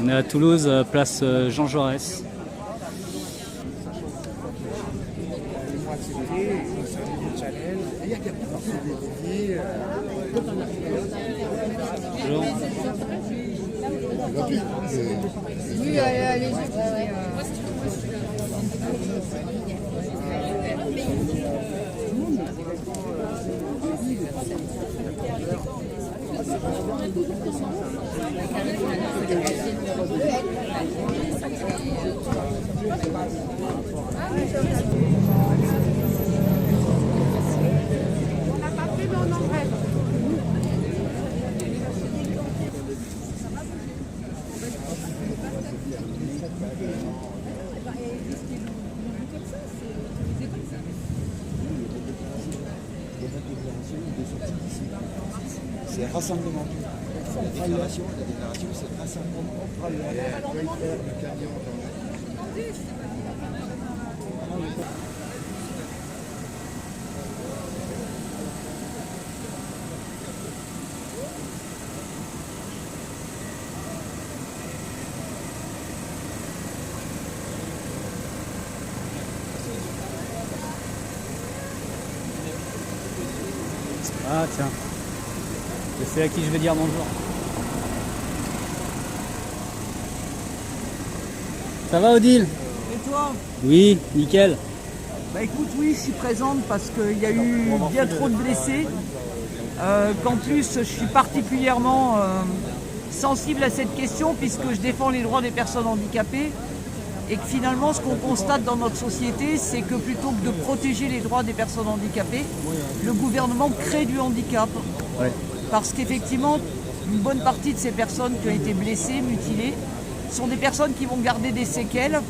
On est à Toulouse, place Jean Jaurès. Bonjour. Oui, allez-y. C'est rassemblement. La déclaration, c'est rassemblement. Ah tiens, je sais à qui je vais dire bonjour. Ça va Odile? Et toi? Oui, nickel. Bah écoute, oui, je suis présente parce qu'il y a eu bien trop de blessés. Qu'en plus, je suis particulièrement sensible à cette question puisque je défends les droits des personnes handicapées. Et que finalement, ce qu'on constate dans notre société, c'est que plutôt que de protéger les droits des personnes handicapées, le gouvernement crée du handicap. Ouais. Parce qu'effectivement, une bonne partie de ces personnes qui ont été blessées, mutilées, sont des personnes qui vont garder des séquelles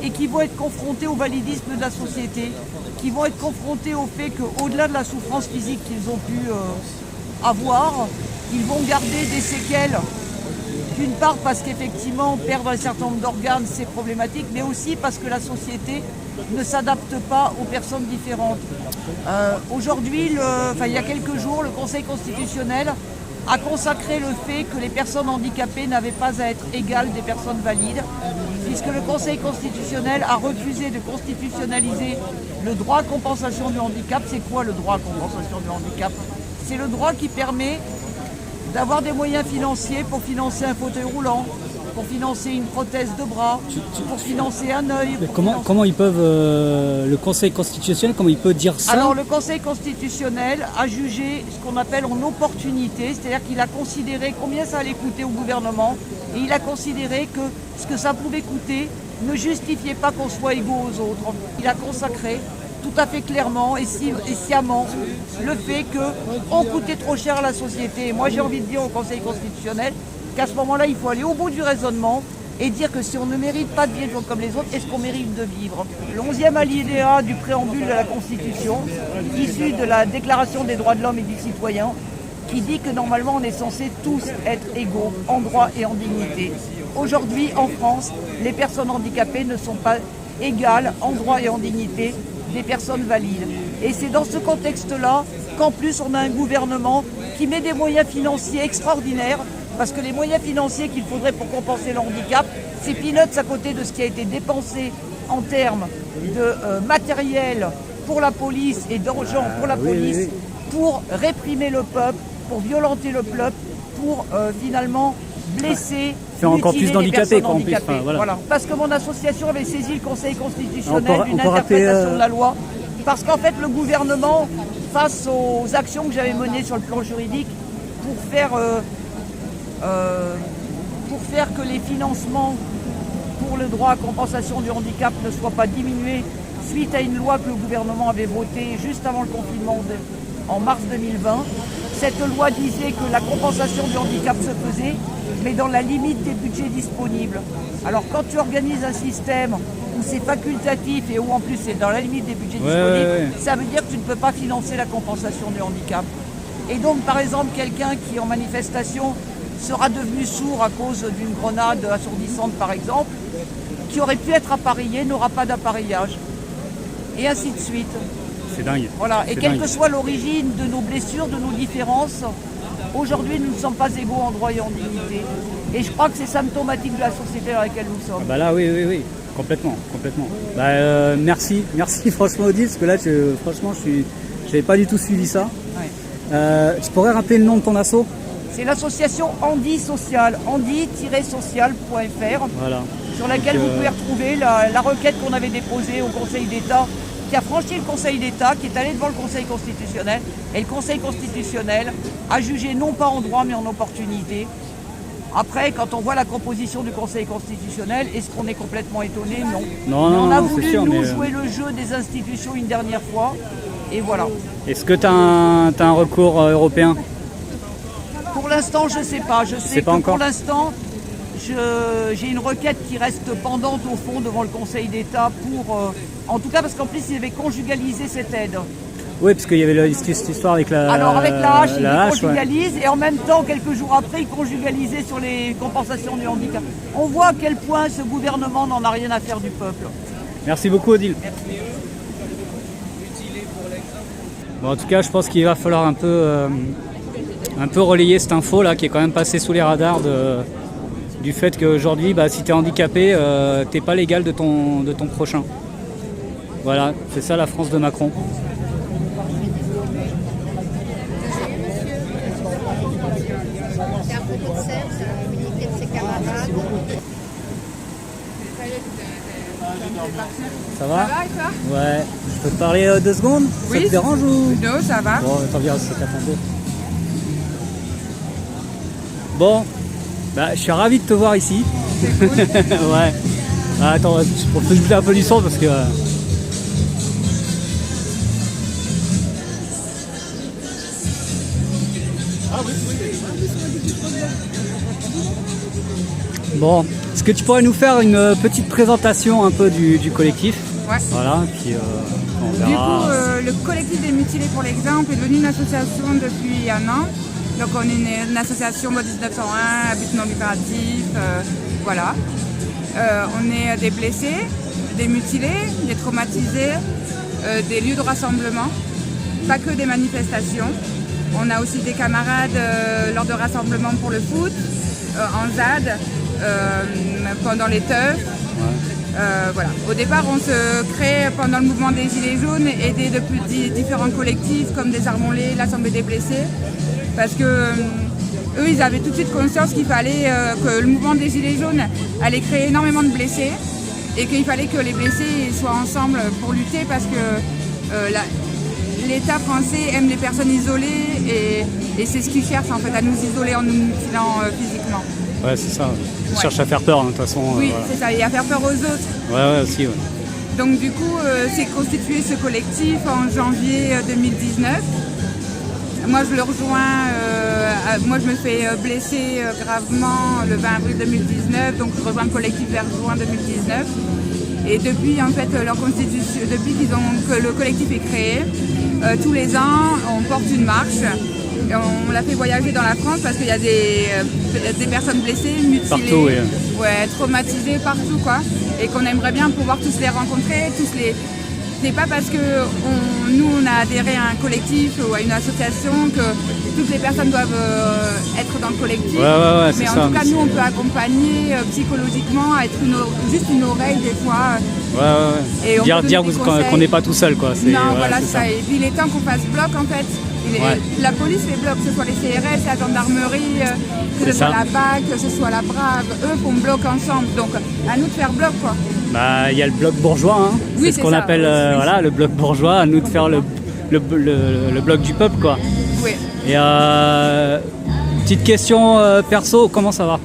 et qui vont être confrontées au validisme de la société, qui vont être confrontées au fait qu'au-delà de la souffrance physique qu'ils ont pu avoir, ils vont garder des séquelles. D'une part parce qu'effectivement perdre un certain nombre d'organes c'est problématique, mais aussi parce que la société ne s'adapte pas aux personnes différentes. Aujourd'hui, il y a quelques jours, le Conseil constitutionnel a consacré le fait que les personnes handicapées n'avaient pas à être égales des personnes valides, puisque le Conseil constitutionnel a refusé de constitutionnaliser le droit à compensation du handicap. C'est quoi le droit à compensation du handicap? C'est le droit qui permet d'avoir des moyens financiers pour financer un fauteuil roulant, pour financer une prothèse de bras, pour financer un œil. Comment ils peuvent, le Conseil constitutionnel, comment il peut dire ça? Alors le Conseil constitutionnel a jugé ce qu'on appelle en opportunité, c'est-à-dire qu'il a considéré combien ça allait coûter au gouvernement et il a considéré que ce que ça pouvait coûter ne justifiait pas qu'on soit égaux aux autres. Il a consacré tout à fait clairement et sciemment le fait qu'on coûtait trop cher à la société. Et moi j'ai envie de dire au Conseil constitutionnel qu'à ce moment-là il faut aller au bout du raisonnement et dire que si on ne mérite pas de vivre comme les autres, est-ce qu'on mérite de vivre? Le 11e alinéa du préambule de la Constitution, issu de la Déclaration des droits de l'homme et du citoyen, qui dit que normalement on est censé tous être égaux en droit et en dignité. Aujourd'hui en France, les personnes handicapées ne sont pas égales en droit et en dignité des personnes valides. Et c'est dans ce contexte-là qu'en plus on a un gouvernement qui met des moyens financiers extraordinaires, parce que les moyens financiers qu'il faudrait pour compenser le handicap, c'est peanuts à côté de ce qui a été dépensé en termes de matériel pour la police et d'argent pour la police, pour réprimer le peuple, pour violenter le peuple, pour finalement blesser, faire encore plus d'handicapés. Voilà. Parce que mon association avait saisi le Conseil constitutionnel d'une interprétation de la loi, parce qu'en fait le gouvernement, face aux actions que j'avais menées sur le plan juridique, pour faire que les financements pour le droit à compensation du handicap ne soient pas diminués, suite à une loi que le gouvernement avait votée juste avant le confinement en mars 2020. Cette loi disait que la compensation du handicap se faisait, mais dans la limite des budgets disponibles. Alors quand tu organises un système où c'est facultatif et où en plus c'est dans la limite des budgets disponibles, ça veut dire que tu ne peux pas financer la compensation du handicap. Et donc par exemple quelqu'un qui en manifestation sera devenu sourd à cause d'une grenade assourdissante par exemple, qui aurait pu être appareillé, n'aura pas d'appareillage. Et ainsi de suite. C'est dingue. Voilà. Et quelle que soit l'origine de nos blessures, de nos différences, aujourd'hui nous ne sommes pas égaux en droit et en dignité. Et je crois que c'est symptomatique de la société dans laquelle nous sommes. Ah bah là, oui, complètement. Bah, merci franchement Odile, parce que là, franchement, je n'avais pas du tout suivi ça. Ouais. Tu pourrais rappeler le nom de ton asso? C'est l'association Handi Social, handi-social.fr, Voilà. sur laquelle vous pouvez retrouver la requête qu'on avait déposée au Conseil d'État, qui a franchi le Conseil d'État, qui est allé devant le Conseil constitutionnel. Et le Conseil constitutionnel a jugé non pas en droit, mais en opportunité. Après, quand on voit la composition du Conseil constitutionnel, est-ce qu'on est complètement étonné? Non. Mais on a voulu, sûr, nous, jouer le jeu des institutions une dernière fois. Et voilà. Est-ce que tu as un recours européen? Pour l'instant, je ne sais pas. Je sais que pas encore. pour l'instant, j'ai une requête qui reste pendante au fond devant le Conseil d'État pour... en tout cas, parce qu'en plus, il avait conjugalisé cette aide. Oui, parce qu'il y avait cette histoire avec la Alors avec la hache, il hache, conjugalise et en même temps, quelques jours après, il conjugalisait sur les compensations du handicap. On voit à quel point ce gouvernement n'en a rien à faire du peuple. Merci beaucoup Odile. Bon, en tout cas, je pense qu'il va falloir un peu relayer cette info là qui est quand même passée sous les radars du fait qu'aujourd'hui, bah, si tu es handicapé, t'es pas l'égal de ton prochain. Voilà, c'est ça la France de Macron. C'est un peu de sel, ça va communiquer de ses camarades. Ça va? Ça va et toi? Ouais. Je peux te parler 2 secondes? Oui. Ça te dérange ou? Non, ça va. Bon, attends, viens, c'est ta photo. Bon, bah, je suis ravi de te voir ici. C'est cool. Ouais. Ah, attends, on peut bouger un peu du son parce que... Bon, est-ce que tu pourrais nous faire une petite présentation un peu du collectif? Ouais. Voilà, puis on Du verra. coup, le collectif des mutilés pour l'exemple est devenu une association depuis 1 an. Donc on est une association loi 1901 à but non lucratif, voilà. On est des blessés, des mutilés, des traumatisés, des lieux de rassemblement, pas que des manifestations. On a aussi des camarades lors de rassemblements pour le foot, en ZAD, pendant les teufs. Voilà. Au départ, on se crée pendant le mouvement des Gilets jaunes, aidé de différents collectifs comme des Armonlés, l'Assemblée des blessés, parce que eux, ils avaient tout de suite conscience qu'il fallait que le mouvement des Gilets jaunes allait créer énormément de blessés et qu'il fallait que les blessés soient ensemble pour lutter parce que l'État français aime les personnes isolées et c'est ce qu'il cherche en fait, à nous isoler en nous mutilant physiquement. Ouais, c'est ça. Il Ouais. cherche à faire peur, hein, de toute façon. Oui, Voilà. c'est ça, et à faire peur aux autres. Ouais, aussi, ouais. Donc du coup, c'est constitué ce collectif en janvier 2019. Moi, je le rejoins, moi je me fais blesser gravement le 20 avril 2019, donc je rejoins le collectif vers juin 2019. Et depuis en fait leur constitution, depuis que le collectif est créé, tous les ans on porte une marche. Et on l'a fait voyager dans la France parce qu'il y a des personnes blessées, mutilées, Partout, oui. ouais, traumatisées partout quoi. Et qu'on aimerait bien pouvoir tous les rencontrer, C'est pas parce que nous on a adhéré à un collectif ou à une association que toutes les personnes doivent être dans le collectif. Ouais, Mais c'est en ça. tout cas, nous on peut accompagner psychologiquement, être juste une oreille des fois. Ouais. Et on peut Dire donner des qu'on conseils. n'est pas tout seul, quoi. Non, Ouais, voilà c'est ça. Et puis il est temps qu'on fasse bloc en fait. Ouais. La police fait bloc, que ce soit les CRS, la gendarmerie, que C'est ce soit ça. la BAC, que ce soit la Brave, eux font bloc ensemble. Donc à nous de faire bloc quoi. Bah, il y a le bloc bourgeois, hein. Oui, c'est ce c'est qu'on ça. appelle Oui. voilà, le bloc bourgeois, à nous de faire le bloc du peuple, quoi. Oui. Et petite question perso, comment ça va?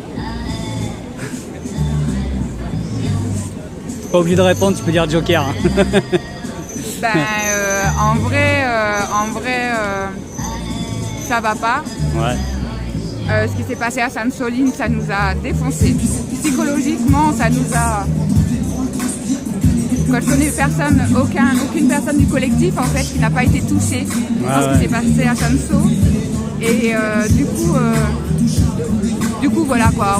Pas obligé de répondre, tu peux dire Joker. Hein. Ben, en vrai, ça va pas. Ouais. Ce qui s'est passé à Sainte-Soline, ça nous a défoncé. Psychologiquement, ça nous a... Quand je connais personne, aucune personne du collectif en fait qui n'a pas été touchée par ce qui s'est passé à Sainte-So. Et du coup voilà quoi.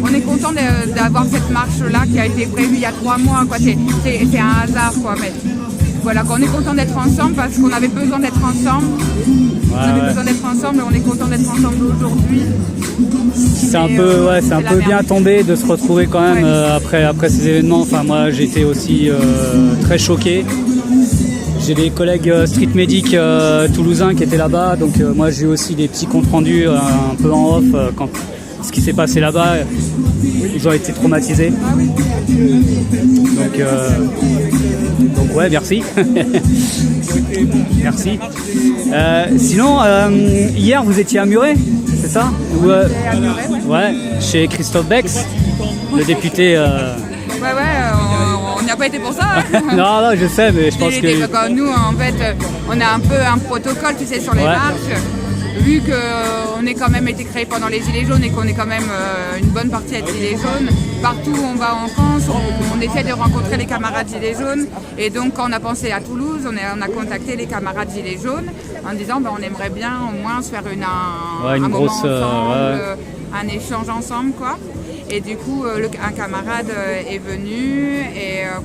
On est content d'avoir cette marche-là qui a été prévue il y a 3 mois. Quoi. C'est un hasard quoi. Mais voilà, quoi. On est content d'être ensemble parce qu'on avait besoin d'être ensemble. on avait besoin d'être ensemble, on est content d'être ensemble aujourd'hui. C'est un peu, c'est un peu bien tombé de se retrouver quand même après ces événements. Enfin, moi, j'étais aussi très choqué. J'ai des collègues street medic toulousains qui étaient là-bas, donc moi j'ai eu aussi des petits comptes rendus un peu en off quand ce qui s'est passé là-bas. Ils ont été traumatisés. Donc ouais, merci. Merci. Sinon, hier vous étiez à Muret, c'est ça? Ou, À Muret, ouais, chez Christophe Bex, le député. On n'y a pas été pour ça. Non, je sais, mais je pense que... Nous, en fait, on a un peu un protocole, tu sais, sur les marches. Vu qu'on est quand même été créé pendant les Gilets jaunes et qu'on est quand même une bonne partie à être Gilets jaunes, partout où on va en France, on essaie de rencontrer les camarades Gilets jaunes. Et donc, quand on a pensé à Toulouse, on a contacté les camarades Gilets jaunes en disant on aimerait bien au moins se faire un moment ensemble, un échange ensemble, quoi. Et du coup, un camarade est venu et a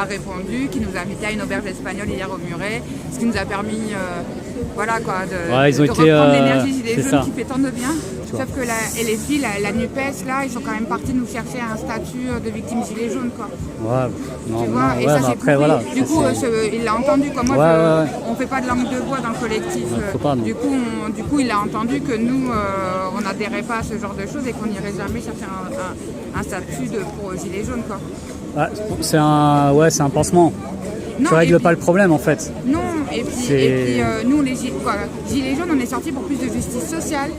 répondu, qui nous a invités à une auberge espagnole hier au Muret, ce qui nous a permis de reprendre l'énergie Gilets jaunes qui fait tant de bien. Sauf que les filles, la NUPES, là, ils sont quand même partis nous chercher un statut de victime Gilets jaunes, quoi. Et ça, c'est après, voilà. Du coup, il l'a entendu, comme moi, on fait pas de langue de bois dans le collectif. Du coup, il a entendu que nous, on n'adhérait pas à ce genre de choses et qu'on n'irait jamais chercher un statut pour Gilets jaunes, quoi. C'est un pansement. Tu règles pas le problème, en fait. Non, et puis nous, les Gilets jaunes, on est sortis pour plus de justice sociale,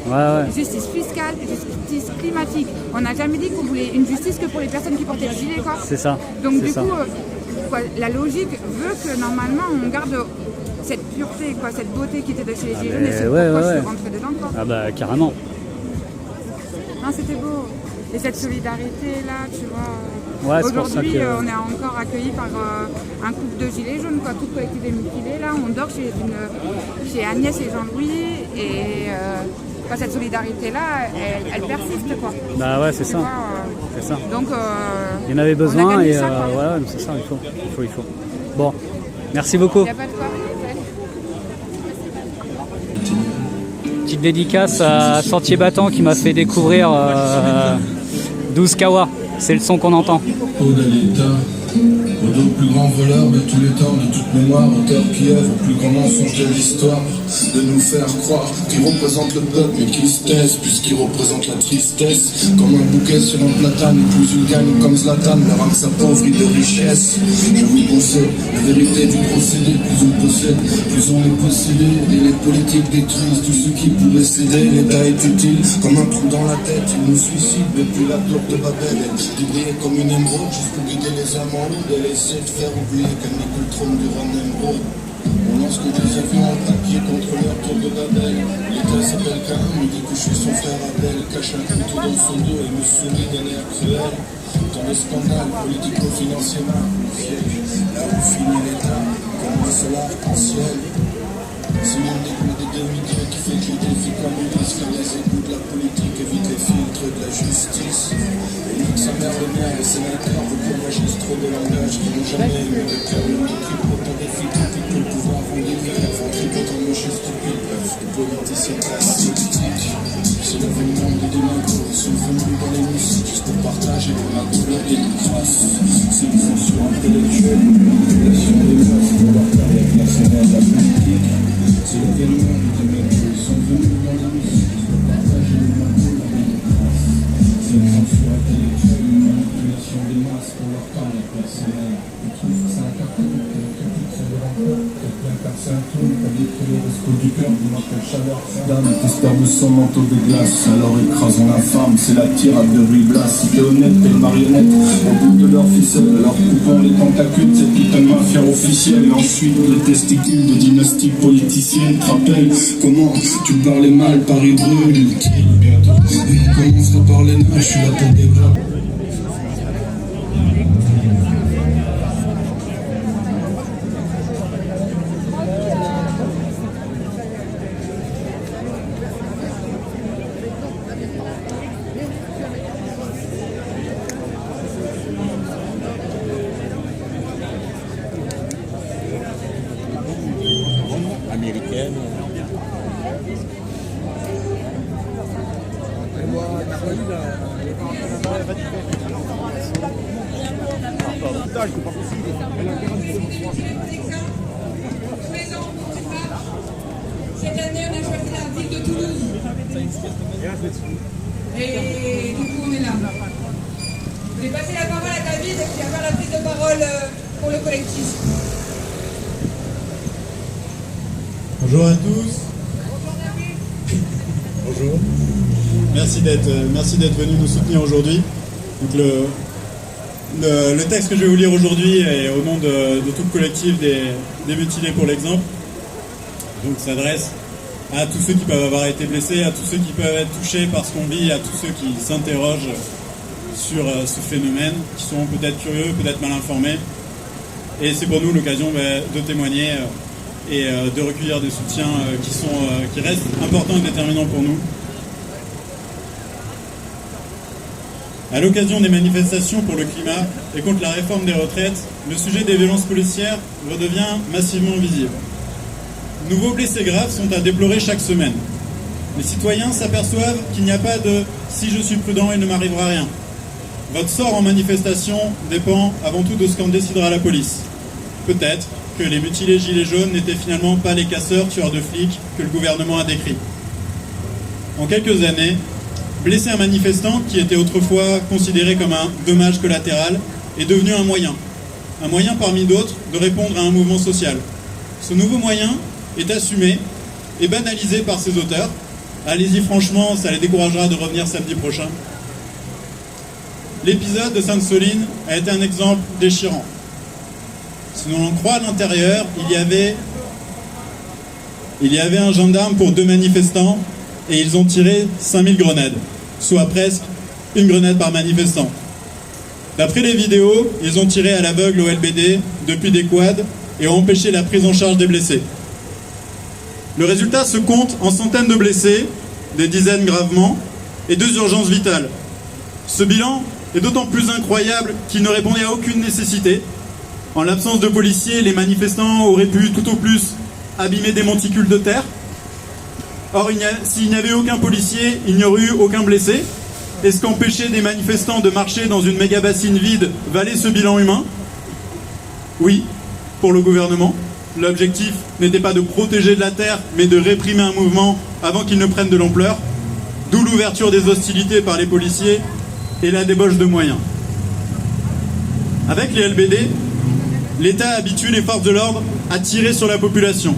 justice fiscale, justice climatique. On n'a jamais dit qu'on voulait une justice que pour les personnes qui portaient le gilet, quoi. C'est ça. Donc du coup, la logique veut que normalement on garde cette pureté, cette beauté qui était de chez les Gilets jaunes, et c'est pourquoi je suis rentrée dedans, quoi. Ah bah carrément. Non, c'était beau. Et cette solidarité-là, tu vois. Aujourd'hui, on est encore accueillis par un couple de Gilets jaunes, quoi, tout collectif des mutilés. Là, on dort chez Agnès et Jean-Louis, et cette solidarité-là, elle persiste, quoi. Bah ouais, c'est ça. C'est ça. Donc, il y en avait besoin, et c'est ça, il faut. Bon, merci beaucoup. Il n'y a pas de quoi. Petite dédicace à Sentier Battant qui m'a fait découvrir 12 Kawa. C'est le son qu'on entend. Au dos plus grand voleur de tous les temps, de toute mémoire, auteur qui œuvre au plus grand mensonge de l'histoire, de nous faire croire qu'il représente le peuple mais qu'il se taise, puisqu'il représente la tristesse. Comme un bouquet sur un platane, plus une gagne comme Zlatan, me rend s'appauvrit de richesse. Je vous conseille la vérité du procédé, plus on possède, plus on est possédé, et les politiques détruisent tout ce qui pourrait céder. L'État est utile comme un trou dans la tête, il nous suicide depuis la tour de Babel, il brillait comme une émeraude juste pour guider les âmes en haut, de essayer de faire oublier qu'elle n'est que le trône du roi Nemrod. On lance que des avions en papier contre leur tour de Babel. L'État s'appelle Cain, me dit coucher son frère Abel, cache un couteau dans son dos et me sourit d'un air cruel. Dans le scandale politico-financier piège, là où finit l'État, comme un seul arc-en-ciel. C'est l'énigme des demi-dieux qui fait que les défis communistes, car les égouts de la politique évitent les filtres de la justice. Et nique sa mère le mien, les sénateurs recourent magistros de langage qui n'ont jamais aimé de cœur, le qui autant défis critiques que le pouvoir vont dévier, font tripotant moche et stupide, les politiciens classiques. C'est l'avènement des démagos, ils sont venus dans les musiques juste pour partager pour la douleur et les grâces. C'est une censure intellectuelle, une manipulation des masses pour leur carrière personnelle, la politique. C'est l'avènement des démagos, ils sont venus dans les musiques juste pour partager les magots et les grâces. C'est une censure intellectuelle, une manipulation des masses pour leur carrière personnelle. Je trouve que c'est un carton, que la critique se verra pas, que plein de symptômes, qu'à détruire les restos du cœur, du manque de chaleur. Dame espère de son manteau de glace, alors écrasons la femme, c'est la tirade de Ruy Blas. Si t'es honnête, t'es une marionnette, au bout de leur ficelle, alors coupons les tentacules, cette putain de mafia officielle. Et ensuite, les testicules de dynastie politicienne, te rappelles comment tu parlais mal, Paris brûle. Bientôt, on commence à parler nain, je suis là pour des gars. Américaine. Cette année, on a choisi la ville de Toulouse. Et du coup, on est là. Je vais passer la parole à David qui va faire la prise de parole pour le collectif. Bonjour à tous. Bonjour. Merci d'être venus nous soutenir aujourd'hui. Donc le texte que je vais vous lire aujourd'hui est au nom de tout le collectif des mutilés pour l'exemple. Donc s'adresse à tous ceux qui peuvent avoir été blessés, à tous ceux qui peuvent être touchés par ce qu'on vit, à tous ceux qui s'interrogent sur ce phénomène, qui sont peut-être curieux, peut-être mal informés. Et c'est pour nous l'occasion de témoigner et de recueillir des soutiens qui restent importants et déterminants pour nous. À l'occasion des manifestations pour le climat et contre la réforme des retraites, le sujet des violences policières redevient massivement visible. Nouveaux blessés graves sont à déplorer chaque semaine. Les citoyens s'aperçoivent qu'il n'y a pas de « si je suis prudent, il ne m'arrivera rien ». Votre sort en manifestation dépend avant tout de ce qu'en décidera la police. Peut-être que les mutilés gilets jaunes n'étaient finalement pas les casseurs tueurs de flics que le gouvernement a décrits. En quelques années, blesser un manifestant qui était autrefois considéré comme un dommage collatéral est devenu un moyen parmi d'autres de répondre à un mouvement social. Ce nouveau moyen est assumé et banalisé par ses auteurs. Allez-y franchement, ça les découragera de revenir samedi prochain. L'épisode de Sainte-Soline a été un exemple déchirant. Si l'on en croit à l'intérieur, il y avait un gendarme pour 2 manifestants et ils ont tiré 5000 grenades, soit presque une grenade par manifestant. D'après les vidéos, ils ont tiré à l'aveugle au LBD depuis des quads et ont empêché la prise en charge des blessés. Le résultat se compte en centaines de blessés, des dizaines gravement, et 2 urgences vitales. Ce bilan est d'autant plus incroyable qu'il ne répondait à aucune nécessité. En l'absence de policiers, les manifestants auraient pu tout au plus abîmer des monticules de terre. Or, s'il n'y avait aucun policier, il n'y aurait eu aucun blessé. Est-ce qu'empêcher des manifestants de marcher dans une méga bassine vide valait ce bilan humain? Oui, pour le gouvernement. L'objectif n'était pas de protéger de la terre, mais de réprimer un mouvement avant qu'il ne prenne de l'ampleur. D'où l'ouverture des hostilités par les policiers et la débauche de moyens. Avec les LBD, l'État habitue les forces de l'ordre à tirer sur la population.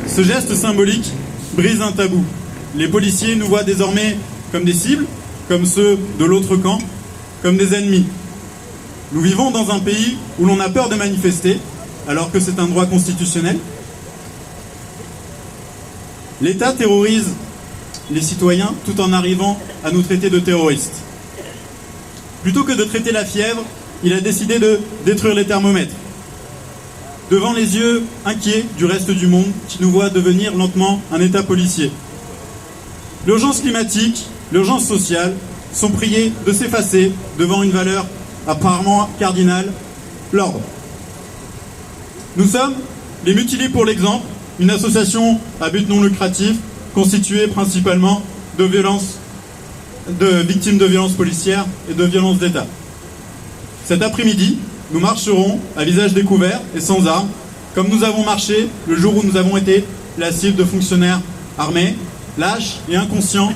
Ce geste symbolique brise un tabou. Les policiers nous voient désormais comme des cibles, comme ceux de l'autre camp, comme des ennemis. Nous vivons dans un pays où l'on a peur de manifester, alors que c'est un droit constitutionnel. L'État terrorise les citoyens tout en arrivant à nous traiter de terroristes. Plutôt que de traiter la fièvre, il a décidé de détruire les thermomètres. Devant les yeux inquiets du reste du monde qui nous voit devenir lentement un État policier. L'urgence climatique, l'urgence sociale sont priées de s'effacer devant une valeur apparemment cardinale, l'ordre. Nous sommes les Mutilés pour l'exemple, une association à but non lucratif constituée principalement de victimes de violences policières et de violences d'État. Cet après-midi, nous marcherons à visage découvert et sans armes, comme nous avons marché le jour où nous avons été la cible de fonctionnaires armés, lâches et inconscients,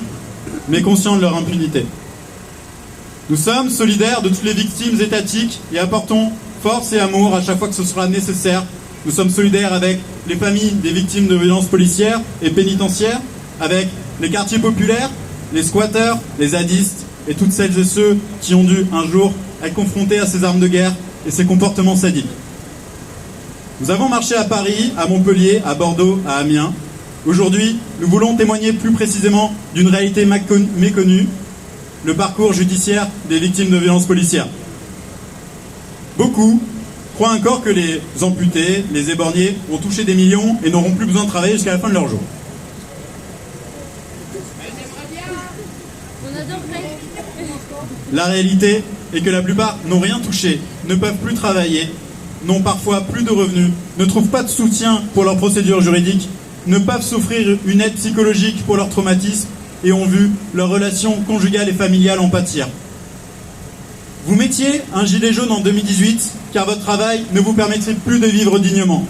mais conscients de leur impunité. Nous sommes solidaires de toutes les victimes étatiques et apportons force et amour à chaque fois que ce sera nécessaire. Nous sommes solidaires avec les familles des victimes de violences policières et pénitentiaires, avec les quartiers populaires, les squatteurs, les zadistes et toutes celles et ceux qui ont dû un jour être confrontés à ces armes de guerre et ces comportements sadiques. Nous avons marché à Paris, à Montpellier, à Bordeaux, à Amiens. Aujourd'hui, nous voulons témoigner plus précisément d'une réalité méconnue, le parcours judiciaire des victimes de violences policières. Beaucoup croient encore que les amputés, les éborgnés vont toucher des millions et n'auront plus besoin de travailler jusqu'à la fin de leur jour. La réalité est que la plupart n'ont rien touché, ne peuvent plus travailler, n'ont parfois plus de revenus, ne trouvent pas de soutien pour leur procédure juridique, ne peuvent s'offrir une aide psychologique pour leur traumatisme et ont vu leurs relations conjugales et familiales en pâtir. Vous mettiez un gilet jaune en 2018 car votre travail ne vous permettrait plus de vivre dignement.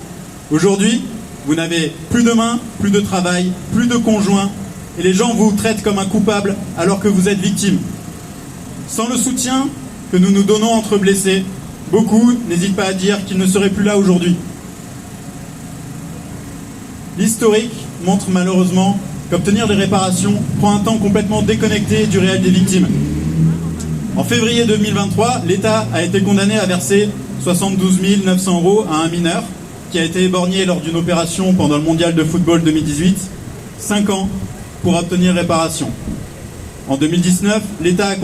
Aujourd'hui, vous n'avez plus de main, plus de travail, plus de conjoint et les gens vous traitent comme un coupable alors que vous êtes victime. Sans le soutien que nous nous donnons entre blessés, beaucoup n'hésitent pas à dire qu'ils ne seraient plus là aujourd'hui. L'historique montre malheureusement qu'obtenir des réparations prend un temps complètement déconnecté du réel des victimes. En février 2023, l'État a été condamné à verser 72 900 € à un mineur qui a été éborgné lors d'une opération pendant le mondial de football 2018, 5 ans pour obtenir réparation. En 2019, l'État est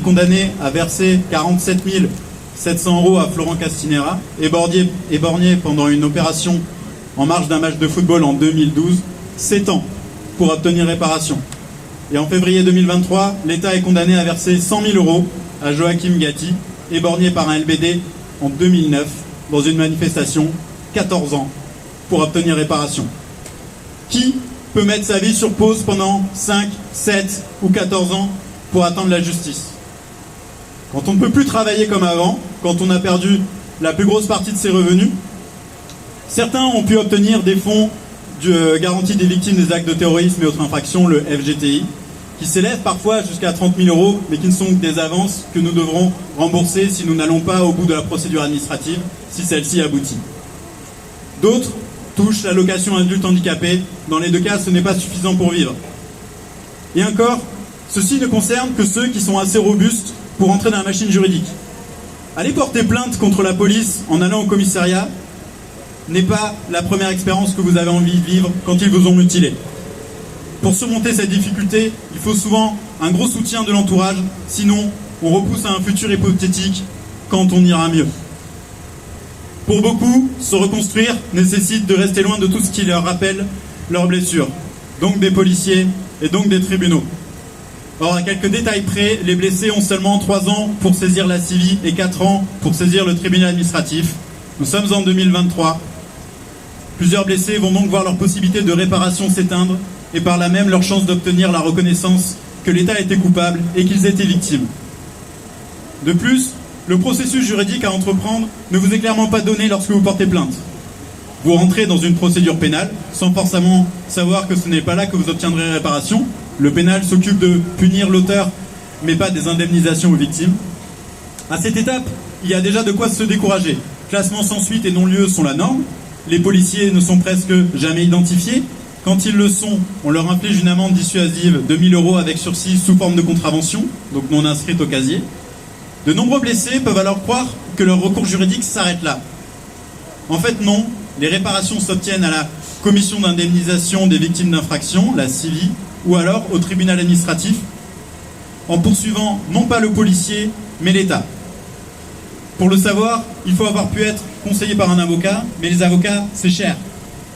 condamné à verser 47 700 € à Florent Castinera, éborgné pendant une opération en marge d'un match de football en 2012, 7 ans pour obtenir réparation. Et en février 2023, l'État est condamné à verser 100 000 € à Joachim Gatti, éborgné par un LBD en 2009 dans une manifestation, 14 ans pour obtenir réparation. Qui peut mettre sa vie sur pause pendant 5, 7 ou 14 ans pour attendre la justice? Quand on ne peut plus travailler comme avant, quand on a perdu la plus grosse partie de ses revenus, certains ont pu obtenir des fonds de garantie des victimes des actes de terrorisme et autres infractions, le FGTI, qui s'élèvent parfois jusqu'à 30 000 €, mais qui ne sont que des avances que nous devrons rembourser si nous n'allons pas au bout de la procédure administrative, si celle-ci aboutit. D'autres touchent l'allocation adulte handicapé. Dans les deux cas, ce n'est pas suffisant pour vivre. Et encore, ceci ne concerne que ceux qui sont assez robustes pour entrer dans la machine juridique. Aller porter plainte contre la police en allant au commissariat n'est pas la première expérience que vous avez envie de vivre quand ils vous ont mutilé. Pour surmonter cette difficulté, il faut souvent un gros soutien de l'entourage, sinon on repousse à un futur hypothétique quand on ira mieux. Pour beaucoup, se reconstruire nécessite de rester loin de tout ce qui leur rappelle leurs blessures, donc des policiers et donc des tribunaux. Or, à quelques détails près, les blessés ont seulement 3 ans pour saisir la CIVI et 4 ans pour saisir le tribunal administratif. Nous sommes en 2023. Plusieurs blessés vont donc voir leur possibilité de réparation s'éteindre et par là même leur chance d'obtenir la reconnaissance que l'État était coupable et qu'ils étaient victimes. De plus, le processus juridique à entreprendre ne vous est clairement pas donné lorsque vous portez plainte. Vous rentrez dans une procédure pénale sans forcément savoir que ce n'est pas là que vous obtiendrez réparation. Le pénal s'occupe de punir l'auteur, mais pas des indemnisations aux victimes. À cette étape, il y a déjà de quoi se décourager. Classement sans suite et non-lieu sont la norme. Les policiers ne sont presque jamais identifiés. Quand ils le sont, on leur inflige une amende dissuasive de 1 000 € avec sursis sous forme de contravention, donc non inscrite au casier. De nombreux blessés peuvent alors croire que leur recours juridique s'arrête là. En fait, non. Les réparations s'obtiennent à la commission d'indemnisation des victimes d'infraction, la CIVI, ou alors au tribunal administratif, en poursuivant non pas le policier, mais l'État. Pour le savoir, il faut avoir pu être conseillé par un avocat, mais les avocats, c'est cher.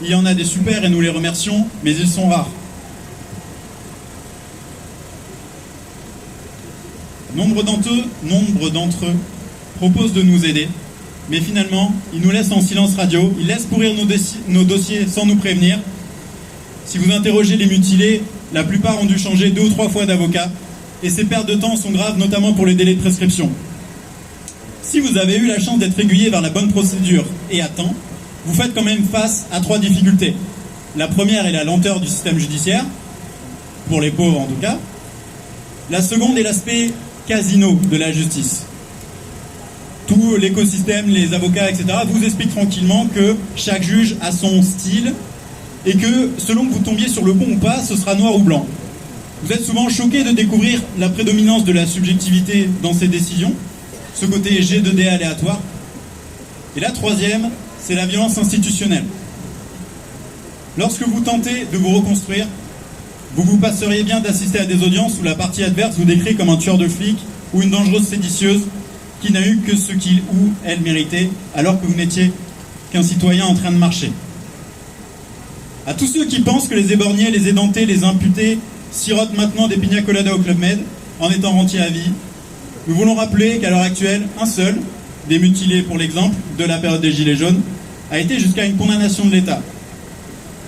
Il y en a des super et nous les remercions, mais ils sont rares. Nombre d'entre eux proposent de nous aider, mais finalement, ils nous laissent en silence radio, ils laissent pourrir nos dossiers sans nous prévenir. Si vous interrogez les mutilés, la plupart ont dû changer 2 ou 3 fois d'avocat, et ces pertes de temps sont graves, notamment pour les délais de prescription. Si vous avez eu la chance d'être aiguillé vers la bonne procédure et à temps, vous faites quand même face à 3 difficultés. La première est la lenteur du système judiciaire, pour les pauvres en tout cas. La seconde est l'aspect casino de la justice. Tout l'écosystème, les avocats, etc. vous expliquent tranquillement que chaque juge a son style et que selon que vous tombiez sur le bon ou pas, ce sera noir ou blanc. Vous êtes souvent choqué de découvrir la prédominance de la subjectivité dans ces décisions, ce côté G2D aléatoire. Et la troisième, c'est la violence institutionnelle. Lorsque vous tentez de vous reconstruire, vous passeriez bien d'assister à des audiences où la partie adverse vous décrit comme un tueur de flics ou une dangereuse séditieuse qui n'a eu que ce qu'il ou elle méritait, alors que vous n'étiez qu'un citoyen en train de marcher. À tous ceux qui pensent que les éborgnés, les édentés, les imputés sirotent maintenant des pina coladas au Club Med en étant rentiers à vie, nous voulons rappeler qu'à l'heure actuelle, un seul, des mutilés pour l'exemple, de la période des Gilets jaunes, a été jusqu'à une condamnation de l'État.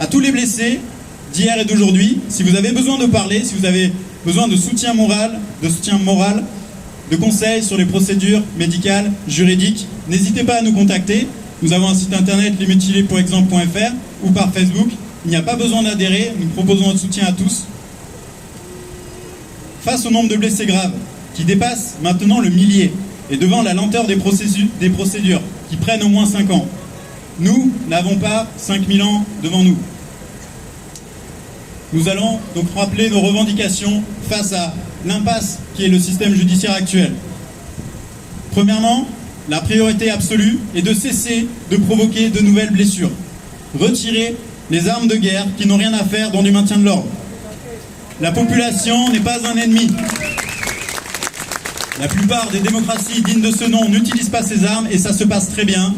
À tous les blessés, d'hier et d'aujourd'hui. Si vous avez besoin de parler, si vous avez besoin de soutien moral, de conseils sur les procédures médicales, juridiques, n'hésitez pas à nous contacter. Nous avons un site internet lesmutilés.exemple.fr ou par Facebook. Il n'y a pas besoin d'adhérer, nous proposons notre soutien à tous. Face au nombre de blessés graves, qui dépasse maintenant le millier, et devant la lenteur des procédures qui prennent au moins 5 ans, nous n'avons pas 5000 ans devant nous. Nous allons donc rappeler nos revendications face à l'impasse qui est le système judiciaire actuel. Premièrement, la priorité absolue est de cesser de provoquer de nouvelles blessures. Retirer les armes de guerre qui n'ont rien à faire dans du maintien de l'ordre. La population n'est pas un ennemi. La plupart des démocraties dignes de ce nom n'utilisent pas ces armes et ça se passe très bien.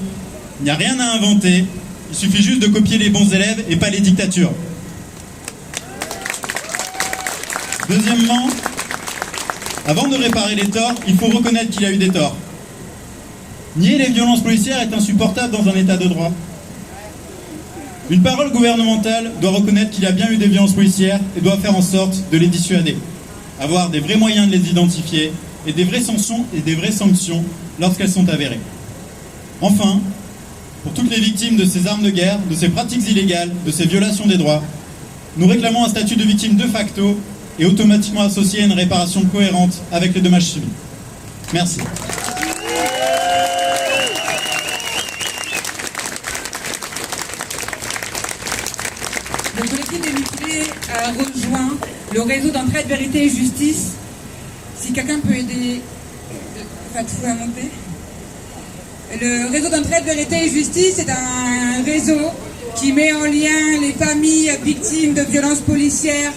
Il n'y a rien à inventer. Il suffit juste de copier les bons élèves et pas les dictatures. Deuxièmement, avant de réparer les torts, il faut reconnaître qu'il y a eu des torts. Nier les violences policières est insupportable dans un état de droit. Une parole gouvernementale doit reconnaître qu'il y a bien eu des violences policières et doit faire en sorte de les dissuader. Avoir des vrais moyens de les identifier et des vraies sanctions lorsqu'elles sont avérées. Enfin, pour toutes les victimes de ces armes de guerre, de ces pratiques illégales, de ces violations des droits, nous réclamons un statut de victime de facto et automatiquement associé à une réparation cohérente avec les dommages subis. Merci. Le collectif des mutilés a rejoint le réseau d'entraide vérité et justice. Si quelqu'un peut aider Fatou à monter. Le réseau d'entraide vérité et justice est un réseau qui met en lien les familles victimes de violences policières,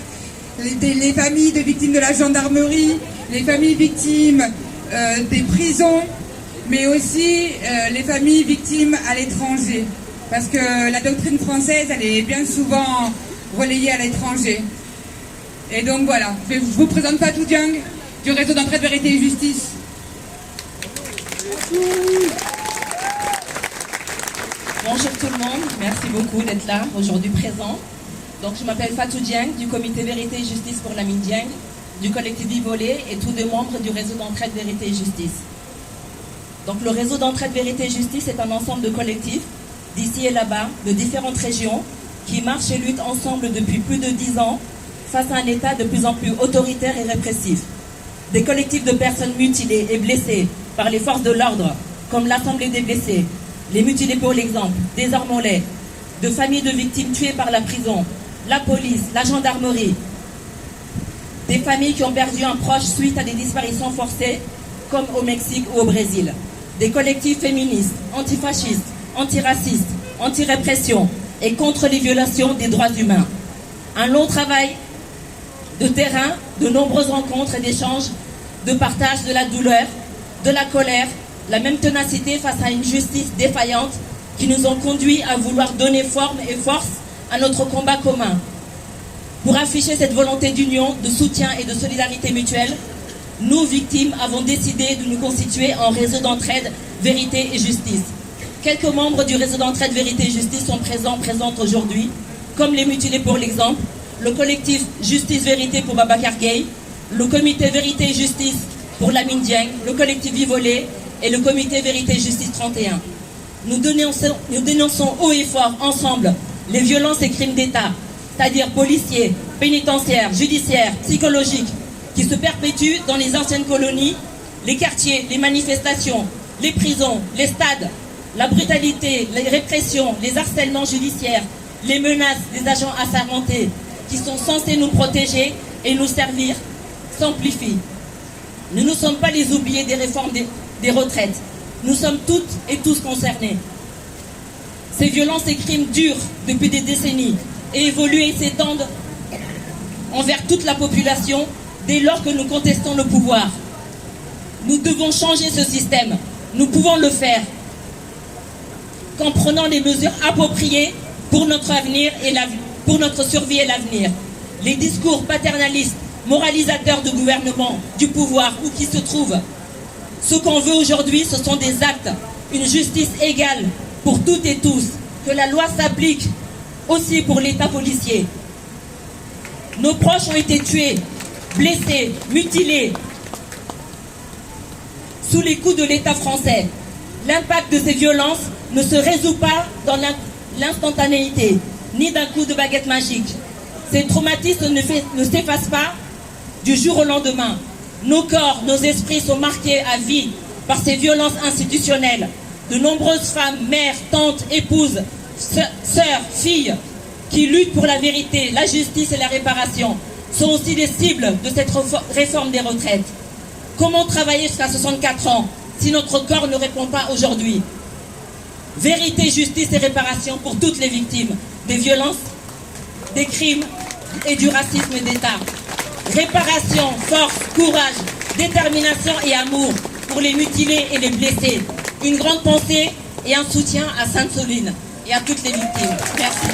les familles de victimes de la gendarmerie, les familles victimes des prisons, mais aussi les familles victimes à l'étranger. Parce que la doctrine française, elle est bien souvent relayée à l'étranger. Et donc voilà, je vous présente Fatou Dieng du réseau d'entraide vérité et justice. Bonjour tout le monde, merci beaucoup d'être là, aujourd'hui présent. Donc je m'appelle Fatou Dieng du comité Vérité et Justice pour Lamine Dieng, du collectif Vivolé et tous les membres du réseau d'entraide Vérité et Justice. Donc le réseau d'entraide Vérité et Justice est un ensemble de collectifs d'ici et là-bas, de différentes régions, qui marchent et luttent ensemble depuis plus de 10 ans face à un État de plus en plus autoritaire et répressif. Des collectifs de personnes mutilées et blessées par les forces de l'ordre, comme l'Assemblée des blessés, les mutilés pour l'exemple, Désarmons-les, de familles de victimes tuées par la prison, la police, la gendarmerie, des familles qui ont perdu un proche suite à des disparitions forcées, comme au Mexique ou au Brésil, des collectifs féministes, antifascistes, antiracistes, anti-répression et contre les violations des droits humains. Un long travail de terrain, de nombreuses rencontres et d'échanges, de partage de la douleur, de la colère, la même ténacité face à une justice défaillante qui nous ont conduits à vouloir donner forme et force à notre combat commun. Pour afficher cette volonté d'union, de soutien et de solidarité mutuelle, nous, victimes, avons décidé de nous constituer en réseau d'entraide, vérité et justice. Quelques membres du réseau d'entraide, vérité et justice sont présentes aujourd'hui, comme les mutilés pour l'exemple, le collectif Justice Vérité pour Babacar Gueye, le comité Vérité et Justice pour Lamine Dieng, le collectif Vivolé et le comité Vérité et Justice 31. Nous dénonçons haut et fort ensemble les violences et crimes d'État, c'est-à-dire policiers, pénitentiaires, judiciaires, psychologiques, qui se perpétuent dans les anciennes colonies, les quartiers, les manifestations, les prisons, les stades, la brutalité, les répressions, les harcèlements judiciaires, les menaces des agents assermentés qui sont censés nous protéger et nous servir s'amplifient. Nous ne sommes pas les oubliés des réformes des retraites. Nous sommes toutes et tous concernés. Ces violences et crimes durent depuis des décennies et évoluent et s'étendent envers toute la population dès lors que nous contestons le pouvoir. Nous devons changer ce système. Nous pouvons le faire qu'en prenant les mesures appropriées pour notre avenir et pour notre survie et l'avenir. Les discours paternalistes, moralisateurs du gouvernement, du pouvoir, où qu'ils se trouvent, ce qu'on veut aujourd'hui, ce sont des actes, une justice égale pour toutes et tous, que la loi s'applique aussi pour l'État policier, Nos proches ont été tués, blessés, mutilés sous les coups de l'État français. L'impact de ces violences ne se résout pas dans l'instantanéité, ni d'un coup de baguette magique. Ces traumatismes ne s'effacent pas du jour au lendemain. Nos corps, nos esprits sont marqués à vie par ces violences institutionnelles. De nombreuses femmes, mères, tantes, épouses, sœurs, filles, qui luttent pour la vérité, la justice et la réparation, sont aussi des cibles de cette réforme des retraites. Comment travailler jusqu'à 64 ans si notre corps ne répond pas aujourd'hui? Vérité, justice et réparation pour toutes les victimes des violences, des crimes et du racisme d'État. Réparation, force, courage, détermination et amour pour les mutilés et les blessés. Une grande pensée et un soutien à Sainte-Soline et à toutes les victimes. Merci.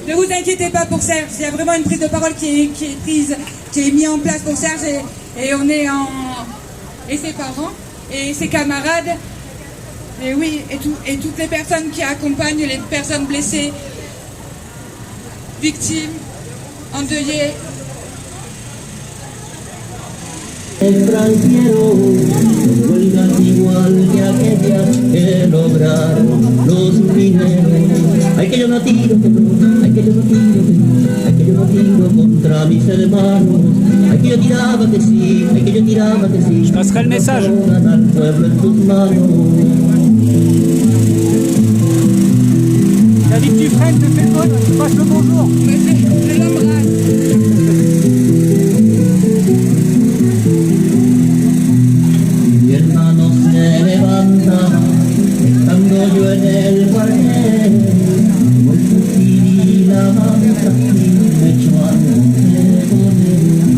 Ne vous inquiétez pas pour Serge, il y a vraiment une prise de parole qui est mise en place pour Serge et on est et ses parents et ses camarades et oui et toutes les personnes qui accompagnent les personnes blessées, victimes, endeuillées. Extranjero, vuelvas igual que aquellas que lograron los mineros. Ay, que yo no tiro, ay, que yo no tiro, ay, que yo no tiro contra mis hermanos. Ay, que yo tiraba que sí, ay, que yo tiraba que sí. Je passerai le message. Al pueblo en tus manos. David Dufresne te fait le bon, tu passes le bonjour. Je l'embrasse. Mi hermano se levanta, estando yo en el cuartel, con el fusil y la manta, me echó a con él.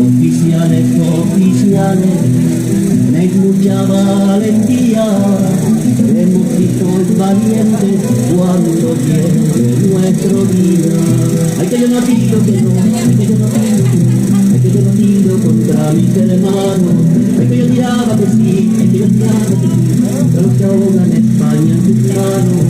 Oficiales, oficiales, tenéis mucha valentía, hemos sido valientes cuando viene nuestro día. Ay, que yo no tiro, que no, ay, que yo no tiro, ay, que yo no tiro contra mis hermanos. Ay, que yo tiraba que sí, ay, que yo tiraba que sí, contra los que ahogan España en sus manos.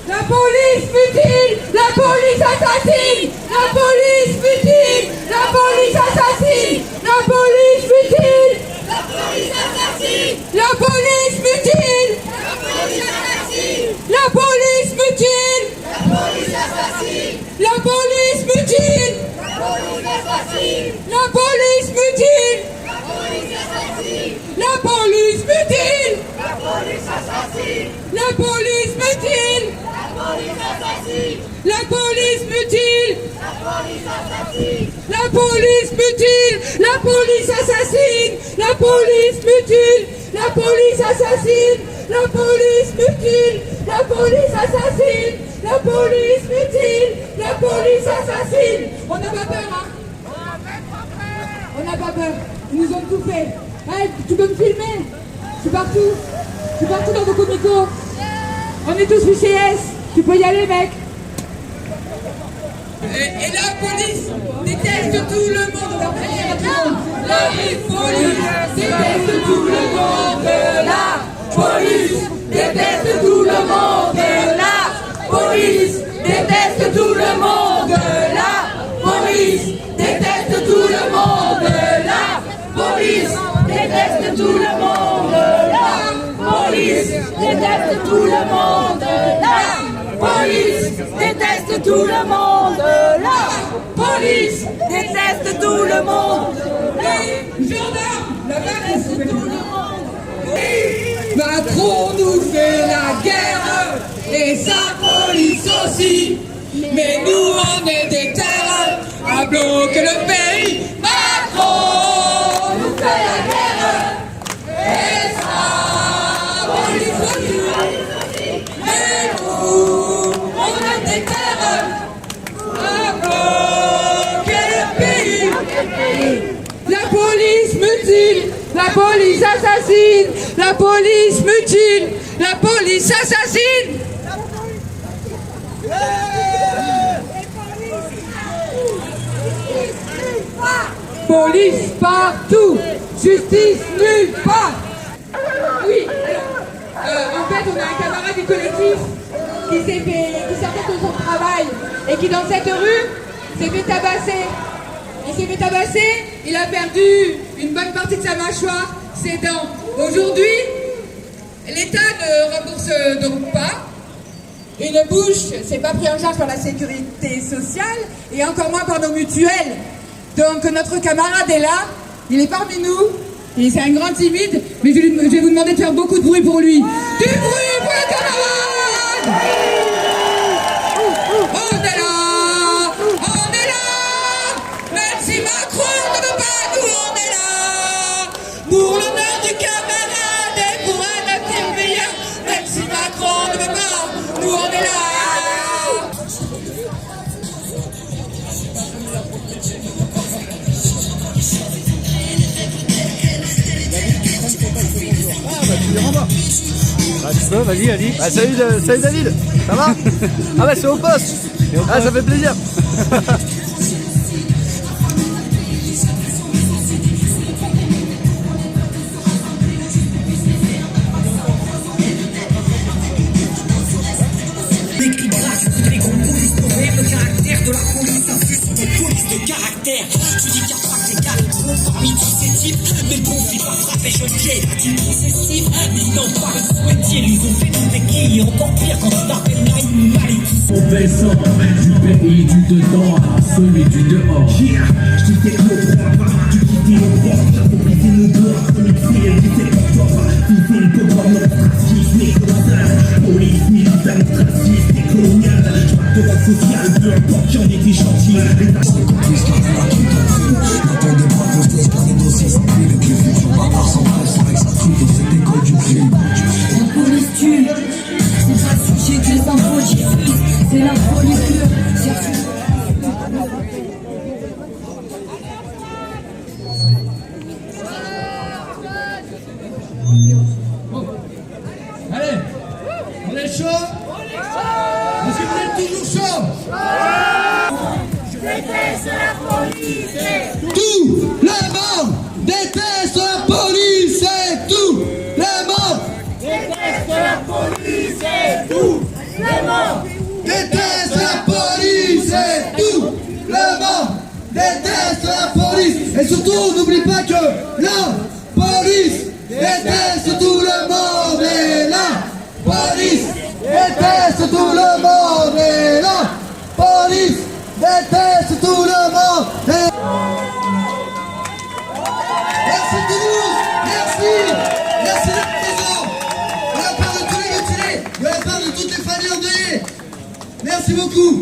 La police mutile, la police assassine, la police mutile, la police assassine, la police mutile, la police assassine, la police mutile, la police mutile, la police assassine, la police mutile, la police mutile, la police mutile, la police mutile, la police mutile, la police mutile, la police assassine, la police mutile, la police assassine, la police mutile, la police assassine, la police mutile, la police assassine. On n'a pas peur, hein? On n'a pas peur. Ils nous ont tout fait. Hey, tu peux me filmer? Je suis partout. Je suis partout dans vos comicos. On est tous fichés S. Tu peux y aller, mec. Et la police déteste tout le monde. On va prier à tout le monde. La police déteste tout le monde. La police déteste tout le monde. La police déteste tout le monde. La police déteste tout le monde. La police déteste tout le monde. La police déteste tout le monde. La police déteste tout le monde. La police déteste tout le monde. Les gendarmes détestent tout le monde. Macron nous fait la guerre et sa police aussi. Mais nous on est des terres à bloquer le pays. Macron nous fait la guerre et sa police aussi. Mais nous on est des terres à bloquer le pays. La police mutile, la police assassine, la police mutile, la police assassine. Police partout, justice nulle part. Oui, en fait, on a un camarade du collectif qui sortait de son travail et qui, dans cette rue, s'est fait tabasser. Il s'est fait tabasser, il a perdu une bonne partie de sa mâchoire, ses dents. Aujourd'hui, l'État ne rembourse donc pas. Une bouche, c'est pas pris en charge par la sécurité sociale et encore moins par nos mutuelles. Donc notre camarade est là, il est parmi nous, et c'est un grand timide, mais je vais vous demander de faire beaucoup de bruit pour lui. Du bruit pour le camarade! On est là, même si Macron ne veut pas, nous on est là, pour l'honneur du camarade et pour un avenir meilleur, même si Macron ne veut pas, nous on est là. Bah, tu peux, vas-y. Bah, salut David, ça va? Ah bah c'est au poste. Ah ça fait plaisir. De la police infuse sur des polices de caractère. Tu dis qu'il n'y a pas d'égal parmi tous ces types, mais le conflit va frapper Geneviève. Tu dis c'est Steve, mais ils n'ont pas le souhaitier. Ils ont fait nous des quilles, encore pire quand on appelle l'animal. Mauvais sang du pays du dedans à celui du dehors. Je dis tes clés droits, tu quittes nos droits, j'avoue briser nos doigts, connecter et lutter pour toi. Tu fais le pouvoir, notre racisme et colonial. Police militaire, notre racisme et colonial. De la sociale, peu importe, j'en ai des chantiers. N'attendez pas que je laisse garder nos 600 000 et que les futurs barbares s'empressent avec sa foule dans cette école du crime. La police tue, c'est pas le sujet que les infos diffusent, c'est la police pure. Allez, on est chaud? Est-ce que vous êtes toujours chaud? Je déteste la police et Tout le monde déteste la police et tout le monde déteste la police et tout le monde déteste la police et tout le monde déteste la police. Et surtout, n'oublie pas que la police déteste tout le monde et la police déteste tout le monde et la police déteste tout le monde et... Merci Toulouse, merci d'être présents. De la part de tous les mutilés, de la part de toutes les familles endeuillées. Merci beaucoup.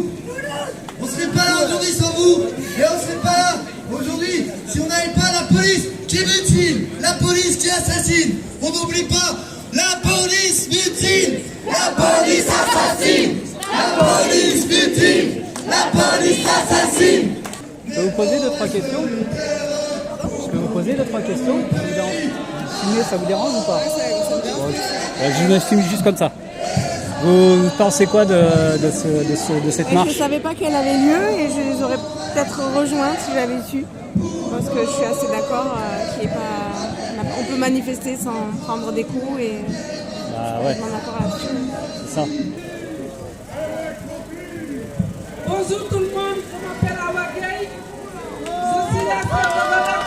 On ne serait pas là aujourd'hui sans vous, et on ne serait pas là aujourd'hui si on n'avait pas la police qui mutile, la police qui assassine. On n'oublie pas, la police mutile, la police assassine, la police mutile, la police assassine. Je peux vous poser 2-3 questions? Je peux vous poser 2-3 questions? Ça vous dérange ou pas? Je me filme juste comme ça. Vous pensez quoi de cette marche? Je ne savais pas qu'elle avait lieu et je les aurais peut-être rejointes si j'avais su. Parce que je suis assez d'accord on peut manifester sans prendre des coups et ouais. je suis d'accord là-dessus. C'est ça. Bonjour tout le monde, je m'appelle Awa Gueye. Je suis la femme de Madame.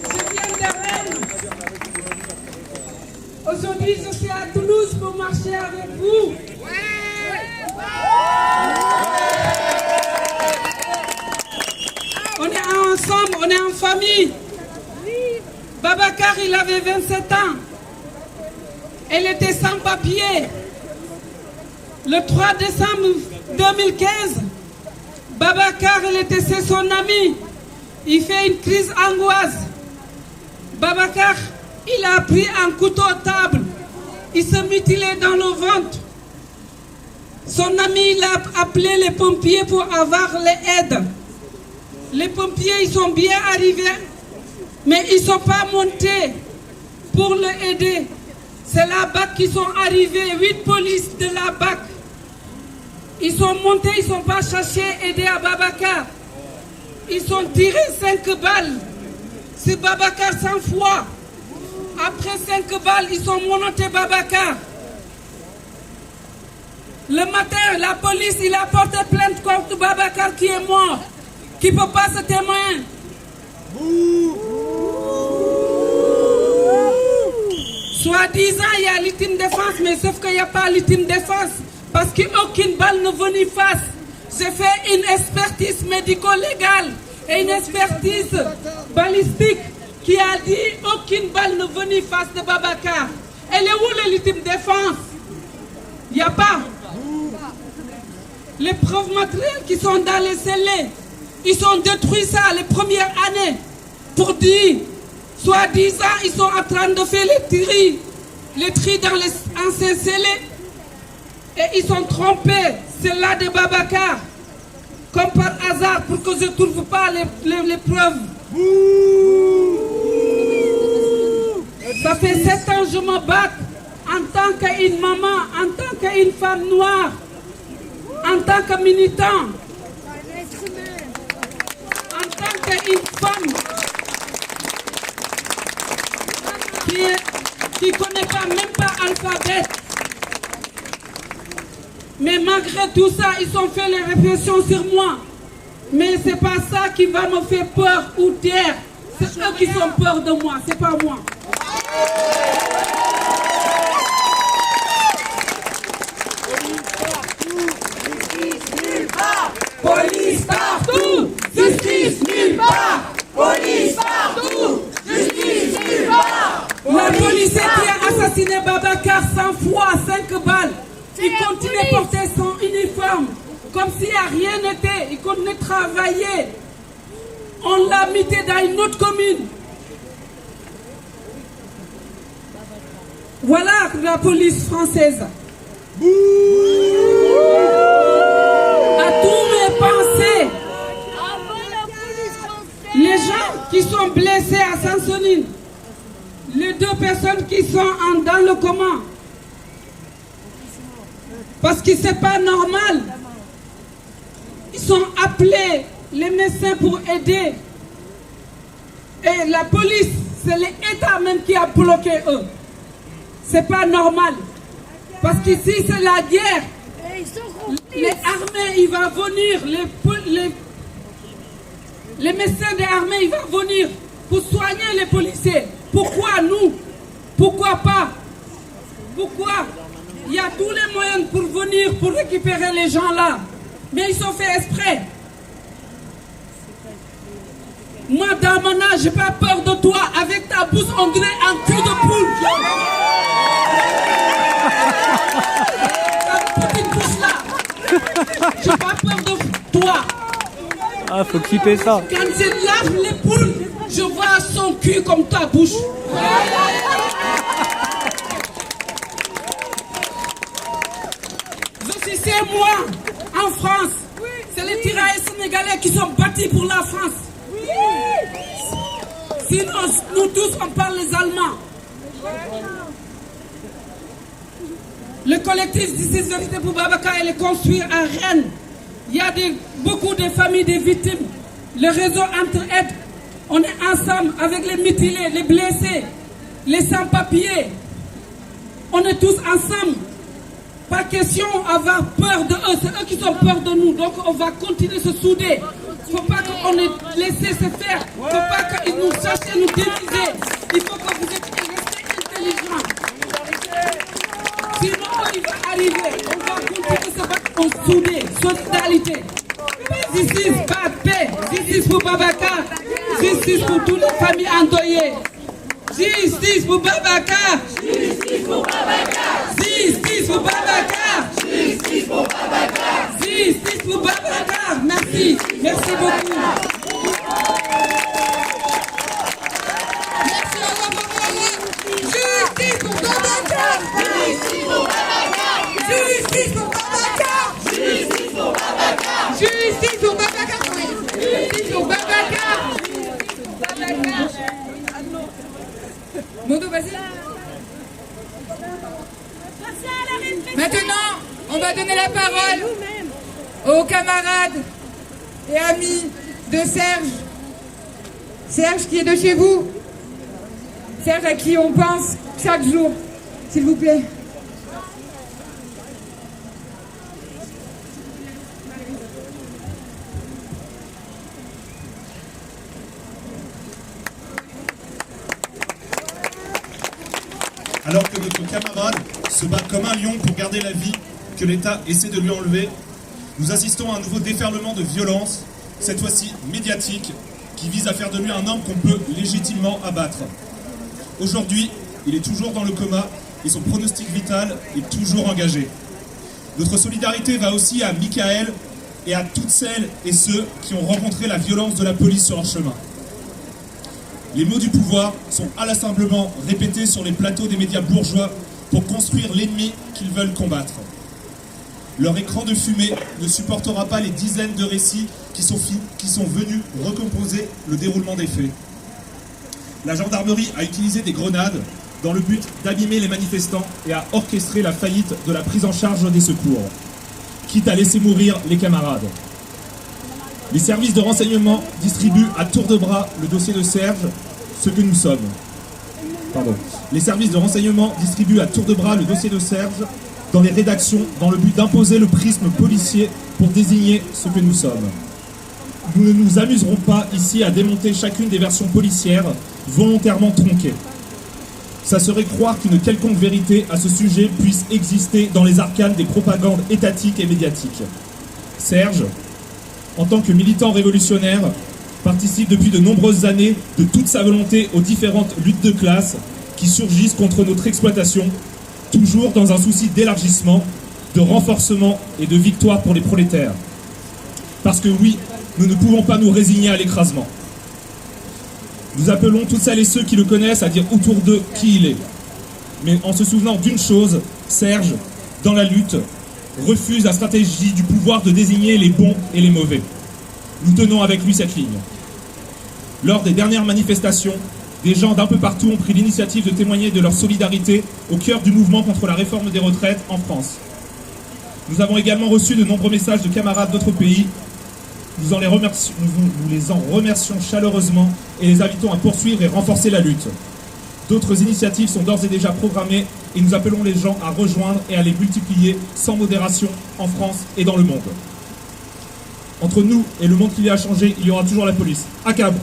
Je viens de Rennes. Aujourd'hui, je suis à Toulouse pour marcher avec vous. on est en famille. Babacar, il avait 27 ans. Elle était sans papier. Le 3 décembre 2015, Babacar, c'est son ami. Il fait une crise angoisse. Babacar, il a pris un couteau à table. Il se mutilait dans le ventre. Son ami, il a appelé les pompiers pour avoir les aides. Les pompiers, ils sont bien arrivés, mais ils ne sont pas montés pour l'aider. C'est la BAC qui sont arrivés, 8 polices de la BAC. Ils sont montés, ils ne sont pas cherchés aider à Babacar. Ils ont tiré 5 balles. C'est Babacar 100 fois. Après 5 balles, ils ont monté Babacar. Le matin, la police, il a porté plainte contre Babacar qui est mort, qui ne peut pas se témoigner. Soi-disant, il y a l'ultime défense, mais sauf qu'il n'y a pas l'ultime défense, parce qu'aucune balle ne venait face. J'ai fait une expertise médico-légale et une expertise balistique qui a dit aucune balle ne venait face de Babacar. Elle est où l'ultime défense? Il n'y a pas. Les preuves matérielles qui sont dans les scellés, ils ont détruit ça les premières années pour dire, soi-disant, ils sont en train de faire les tri dans les anciens scellés et ils sont trompés. C'est là de Babacar, comme par hasard, pour que je ne trouve pas les preuves. Ça fait 7 ans que je me bats en tant qu'une maman, en tant qu'une femme noire, en tant que militant, en tant qu'une femme qui ne connaît pas, même pas l'alphabet. Mais malgré tout ça, ils ont fait les répressions sur moi. Mais ce n'est pas ça qui va me faire peur ou taire. C'est eux qui ont peur de moi, c'est pas moi. Police partout, justice nulle part. Police partout, justice nulle part. La police qui a assassiné Babacar 100 fois, 5 balles. Il continue à porter son uniforme comme s'il n'y a rien n'était. Il continue à travailler. On l'a mis dans une autre commune. Voilà la police française. À tous mes pensées, les gens qui sont blessés à Saint-Soline, les 2 personnes qui sont dans le coma, parce que ce n'est pas normal. Ils sont appelés, les médecins, pour aider. Et la police, c'est l'État même qui a bloqué eux. Ce n'est pas normal. Parce qu'ici, c'est la guerre. Les armées, ils vont venir, les médecins des armées, ils vont venir pour soigner les policiers. Pourquoi nous? Pourquoi pas? Pourquoi? Il y a tous les moyens pour venir, pour récupérer les gens là. Mais ils sont fait exprès. Moi, Darmanin, je n'ai pas peur de toi. Avec ta bouche, on dirait un cul de poule. Ta petite bouche là. Je n'ai pas peur de toi. Ah, faut clipper ça. Quand je lave les poules, je vois son cul comme ta bouche. C'est moi, en France. C'est les tirailleurs sénégalais qui sont bâtis pour la France. Sinon, nous tous, on parle les Allemands. Le collectif Justice Vérité pour Babacar, il est construit à Rennes. Il y a beaucoup de familles de victimes. Le réseau Entre-Aide, on est ensemble avec les mutilés, les blessés, les sans-papiers. On est tous ensemble. Pas question d'avoir peur de eux, c'est eux qui ont peur de nous. Donc on va continuer à se souder. Il ne faut pas qu'on ait laissé se faire. Il ne faut pas qu'ils nous cherchent à nous diviser. Il faut que vous restez intelligents. Sinon, il va arriver. On va continuer à se battre en soudé, solidarité. Justice, pas paix. Justice pour Babacar. Justice pour toutes les familles endeuillées. Justice pour Babacar. Justice pour Babacar. Justice pour Babacar. Justice pour Babacar. Justice pour Babacar. Merci. Merci beaucoup. Justice pour Babacar. Justice pour Babacar. Justice pour Babacar. Justice pour Babacar. Justice pour Babacar. Justice pour Babacar. Mondo, vas-y. Maintenant, on va donner la parole aux camarades et amis de Serge. Serge qui est de chez vous. Serge à qui on pense chaque jour, s'il vous plaît. Alors que notre camarade se bat comme un lion pour garder la vie que l'État essaie de lui enlever, nous assistons à un nouveau déferlement de violence, cette fois-ci médiatique, qui vise à faire de lui un homme qu'on peut légitimement abattre. Aujourd'hui, il est toujours dans le coma et son pronostic vital est toujours engagé. Notre solidarité va aussi à Michael et à toutes celles et ceux qui ont rencontré la violence de la police sur leur chemin. Les mots du pouvoir sont inlassablement répétés sur les plateaux des médias bourgeois pour construire l'ennemi qu'ils veulent combattre. Leur écran de fumée ne supportera pas les dizaines de récits qui sont venus recomposer le déroulement des faits. La gendarmerie a utilisé des grenades dans le but d'abîmer les manifestants et a orchestré la faillite de la prise en charge des secours, quitte à laisser mourir les camarades. Les services de renseignement distribuent à tour de bras le dossier de Serge, ce que nous sommes. Les services de renseignement distribuent à tour de bras le dossier de Serge dans les rédactions dans le but d'imposer le prisme policier pour désigner ce que nous sommes. Nous ne nous amuserons pas ici à démonter chacune des versions policières volontairement tronquées. Ça serait croire qu'une quelconque vérité à ce sujet puisse exister dans les arcanes des propagandes étatiques et médiatiques. Serge, en tant que militant révolutionnaire, participe depuis de nombreuses années de toute sa volonté aux différentes luttes de classe qui surgissent contre notre exploitation, toujours dans un souci d'élargissement, de renforcement et de victoire pour les prolétaires. Parce que oui, nous ne pouvons pas nous résigner à l'écrasement. Nous appelons toutes celles et ceux qui le connaissent à dire autour d'eux qui il est. Mais en se souvenant d'une chose, Serge, dans la lutte, refuse la stratégie du pouvoir de désigner les bons et les mauvais. Nous tenons avec lui cette ligne. Lors des dernières manifestations, des gens d'un peu partout ont pris l'initiative de témoigner de leur solidarité au cœur du mouvement contre la réforme des retraites en France. Nous avons également reçu de nombreux messages de camarades d'autres pays. Nous les en remercions chaleureusement et les invitons à poursuivre et renforcer la lutte. D'autres initiatives sont d'ores et déjà programmées et nous appelons les gens à rejoindre et à les multiplier sans modération en France et dans le monde. Entre nous et le monde qui a changé, il y aura toujours la police. ACAB.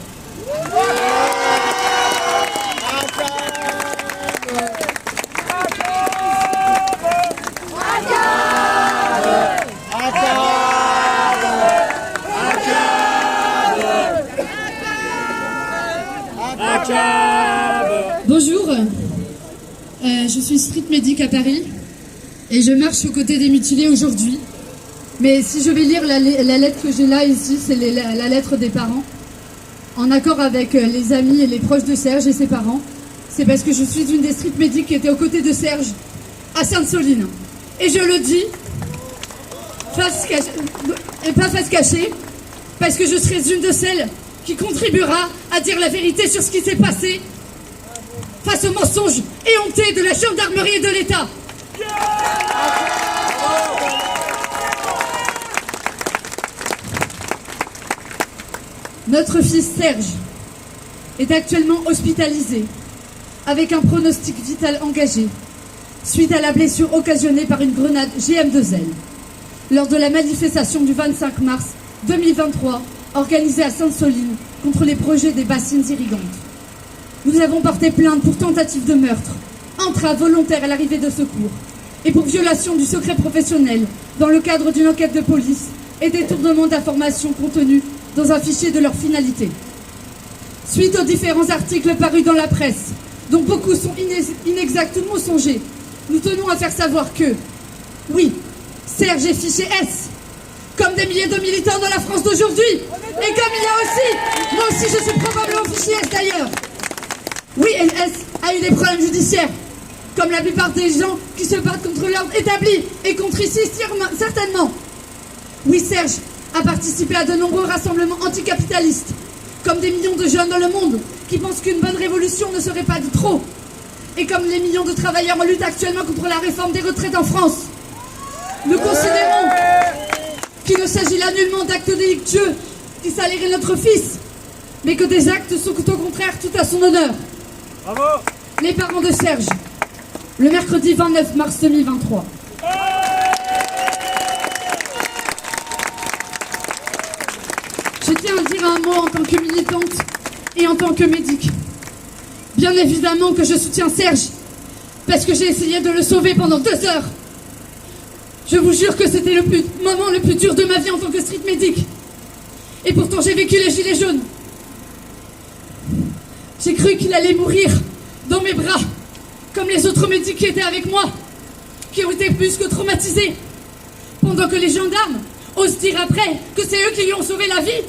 Bonjour, je suis street medic à Paris et je marche aux côtés des mutilés aujourd'hui. Mais si je vais lire la lettre que j'ai là ici, c'est la lettre des parents, en accord avec les amis et les proches de Serge et ses parents. C'est parce que je suis une des street medics qui était aux côtés de Serge à Sainte-Soline. Et je le dis, pas face cachée, parce que je serai une de celles qui contribuera à dire la vérité sur ce qui s'est passé face aux mensonges éhontés de la gendarmerie et de l'État. Notre fils Serge est actuellement hospitalisé avec un pronostic vital engagé suite à la blessure occasionnée par une grenade GM2L lors de la manifestation du 25 mars 2023 organisée à Sainte-Soline contre les projets des bassines irrigantes. Nous avons porté plainte pour tentative de meurtre, entrave volontaire à l'arrivée de secours et pour violation du secret professionnel dans le cadre d'une enquête de police et détournement d'informations contenues dans un fichier de leur finalité. suite aux différents articles parus dans la presse, dont beaucoup sont inexacts ou mensongers. Nous tenons à faire savoir que, oui, Serge est fiché S, comme des milliers de militants dans la France d'aujourd'hui. Et comme il y a aussi, moi aussi je suis probablement fiché S d'ailleurs. Oui, S a eu des problèmes judiciaires, comme la plupart des gens qui se battent contre l'ordre établi et contre ici certainement. Oui, Serge a participé à de nombreux rassemblements anticapitalistes, comme des millions de jeunes dans le monde qui pensent qu'une bonne révolution ne serait pas de trop. Et comme les millions de travailleurs en lutte actuellement contre la réforme des retraites en France. Nous considérons qu'il ne s'agit là nullement d'actes délictueux qui saliraient notre fils, mais que des actes sont au contraire tout à son honneur. Bravo. Les parents de Serge, le mercredi 29 mars 2023. Je tiens à dire un mot en tant que militante et en tant que médic. Bien évidemment que je soutiens Serge, parce que j'ai essayé de le sauver pendant 2 heures. Je vous jure que c'était le moment le plus dur de ma vie en tant que street médic. Et pourtant j'ai vécu les gilets jaunes. J'ai cru qu'il allait mourir dans mes bras, comme les autres médics qui étaient avec moi, qui ont été plus que traumatisés. Pendant que les gendarmes osent dire après que c'est eux qui lui ont sauvé la vie,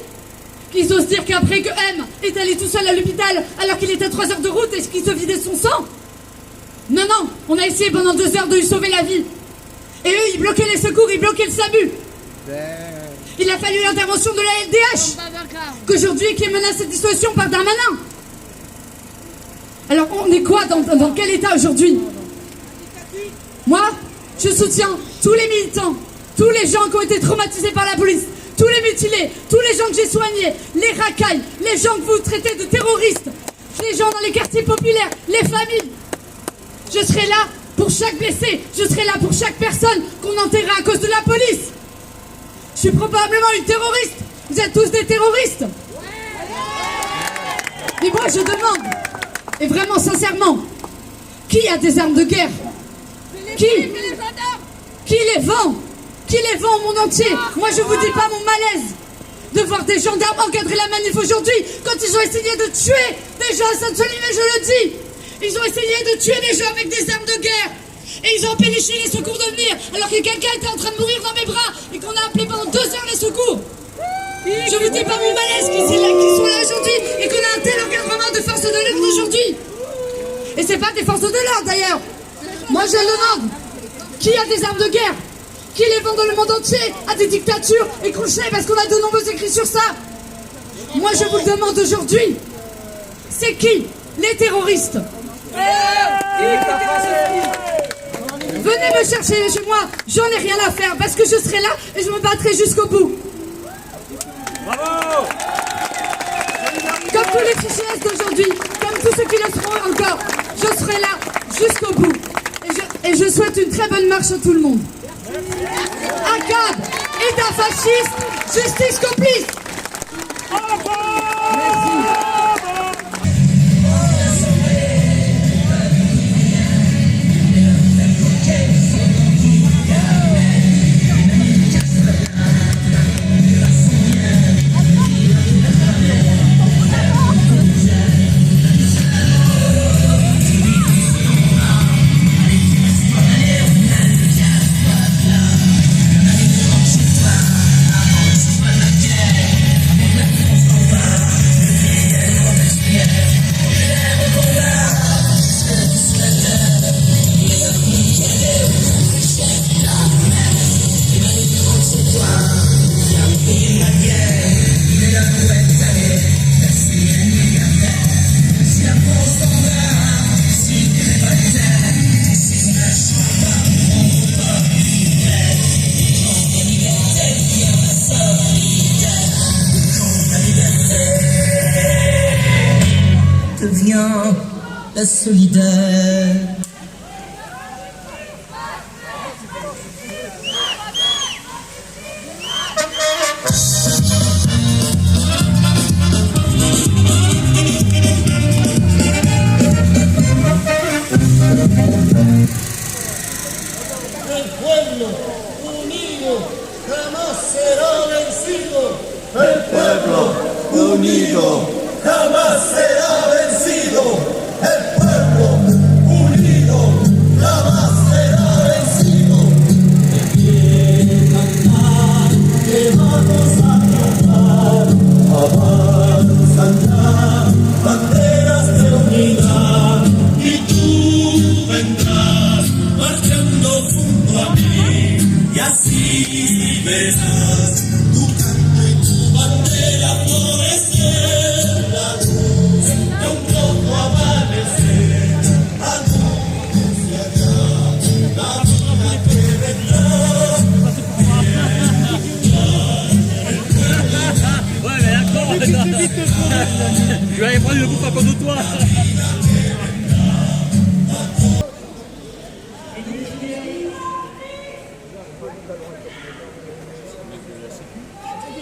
qu'ils osent dire qu'après que M est allé tout seul à l'hôpital alors qu'il était à 3 heures de route et qu'il se vidait son sang. Non, non, on a essayé pendant 2 heures de lui sauver la vie. Et eux, ils bloquaient les secours, ils bloquaient le SAMU. Il a fallu l'intervention de la LDH, qu'aujourd'hui qui est menacée de dissolution par Darmanin. Alors on est quoi, dans quel état aujourd'hui? Moi, je soutiens tous les militants, tous les gens qui ont été traumatisés par la police, tous les mutilés, tous les gens que j'ai soignés, les racailles, les gens que vous traitez de terroristes, les gens dans les quartiers populaires, les familles. Je serai là pour chaque blessé, je serai là pour chaque personne qu'on enterrera à cause de la police. Je suis probablement une terroriste. Vous êtes tous des terroristes. Et moi je demande, et vraiment sincèrement, qui a des armes de guerre? Qui les vend? Qui les vend au monde entier? Moi je vous dis pas mon malaise de voir des gendarmes encadrer la manif aujourd'hui quand ils ont essayé de tuer des gens à Sainte-Soline, mais je le dis. Ils ont essayé de tuer des gens avec des armes de guerre. Et ils ont empêché les secours de venir alors que quelqu'un était en train de mourir dans mes bras et qu'on a appelé pendant 2 heures les secours. Je vous dis pas mon malaise qui sont là aujourd'hui et qu'on a un tel encadrement de forces de l'ordre aujourd'hui. Et c'est pas des forces de l'ordre d'ailleurs. Moi je demande, qui a des armes de guerre? Qui les vend dans le monde entier à des dictatures et qu'on sait parce qu'on a de nombreux écrits sur ça. Moi je vous le demande aujourd'hui. C'est qui? Les terroristes. Venez me chercher chez moi, j'en ai rien à faire parce que je serai là et je me battrai jusqu'au bout. Bravo. Comme tous les fichiers S d'aujourd'hui, comme tous ceux qui le seront encore, je serai là jusqu'au bout. Et je souhaite une très bonne marche à tout le monde. ACAB, État fasciste, justice complice. Merci. Deviens la solidaire. El pueblo unido jamás será vencido. El pueblo unido jamás será Je vais aller prendre le bouffe à cause de toi.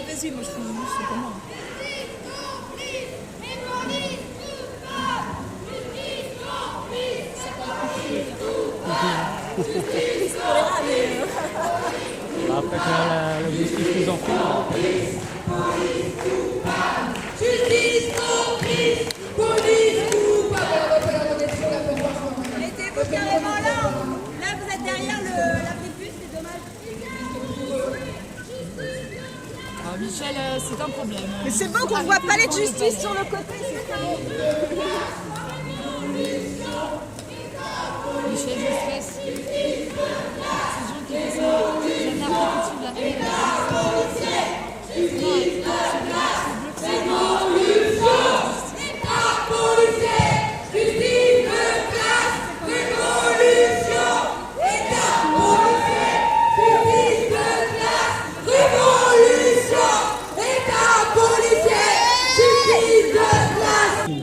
Vas-y, moi je fais c'est pas moi. Après que la justice nous en fait. Justice comprise, police coupable. Mettez-vous carrément là. Là, vous êtes derrière l'abri de bus, c'est dommage. Michel, c'est un problème. Mais c'est bon qu'on voit pas les justices sur le côté, c'est ça. Michel, je stresse. Ces gens qui font ça, c'est la narrative de la réalité.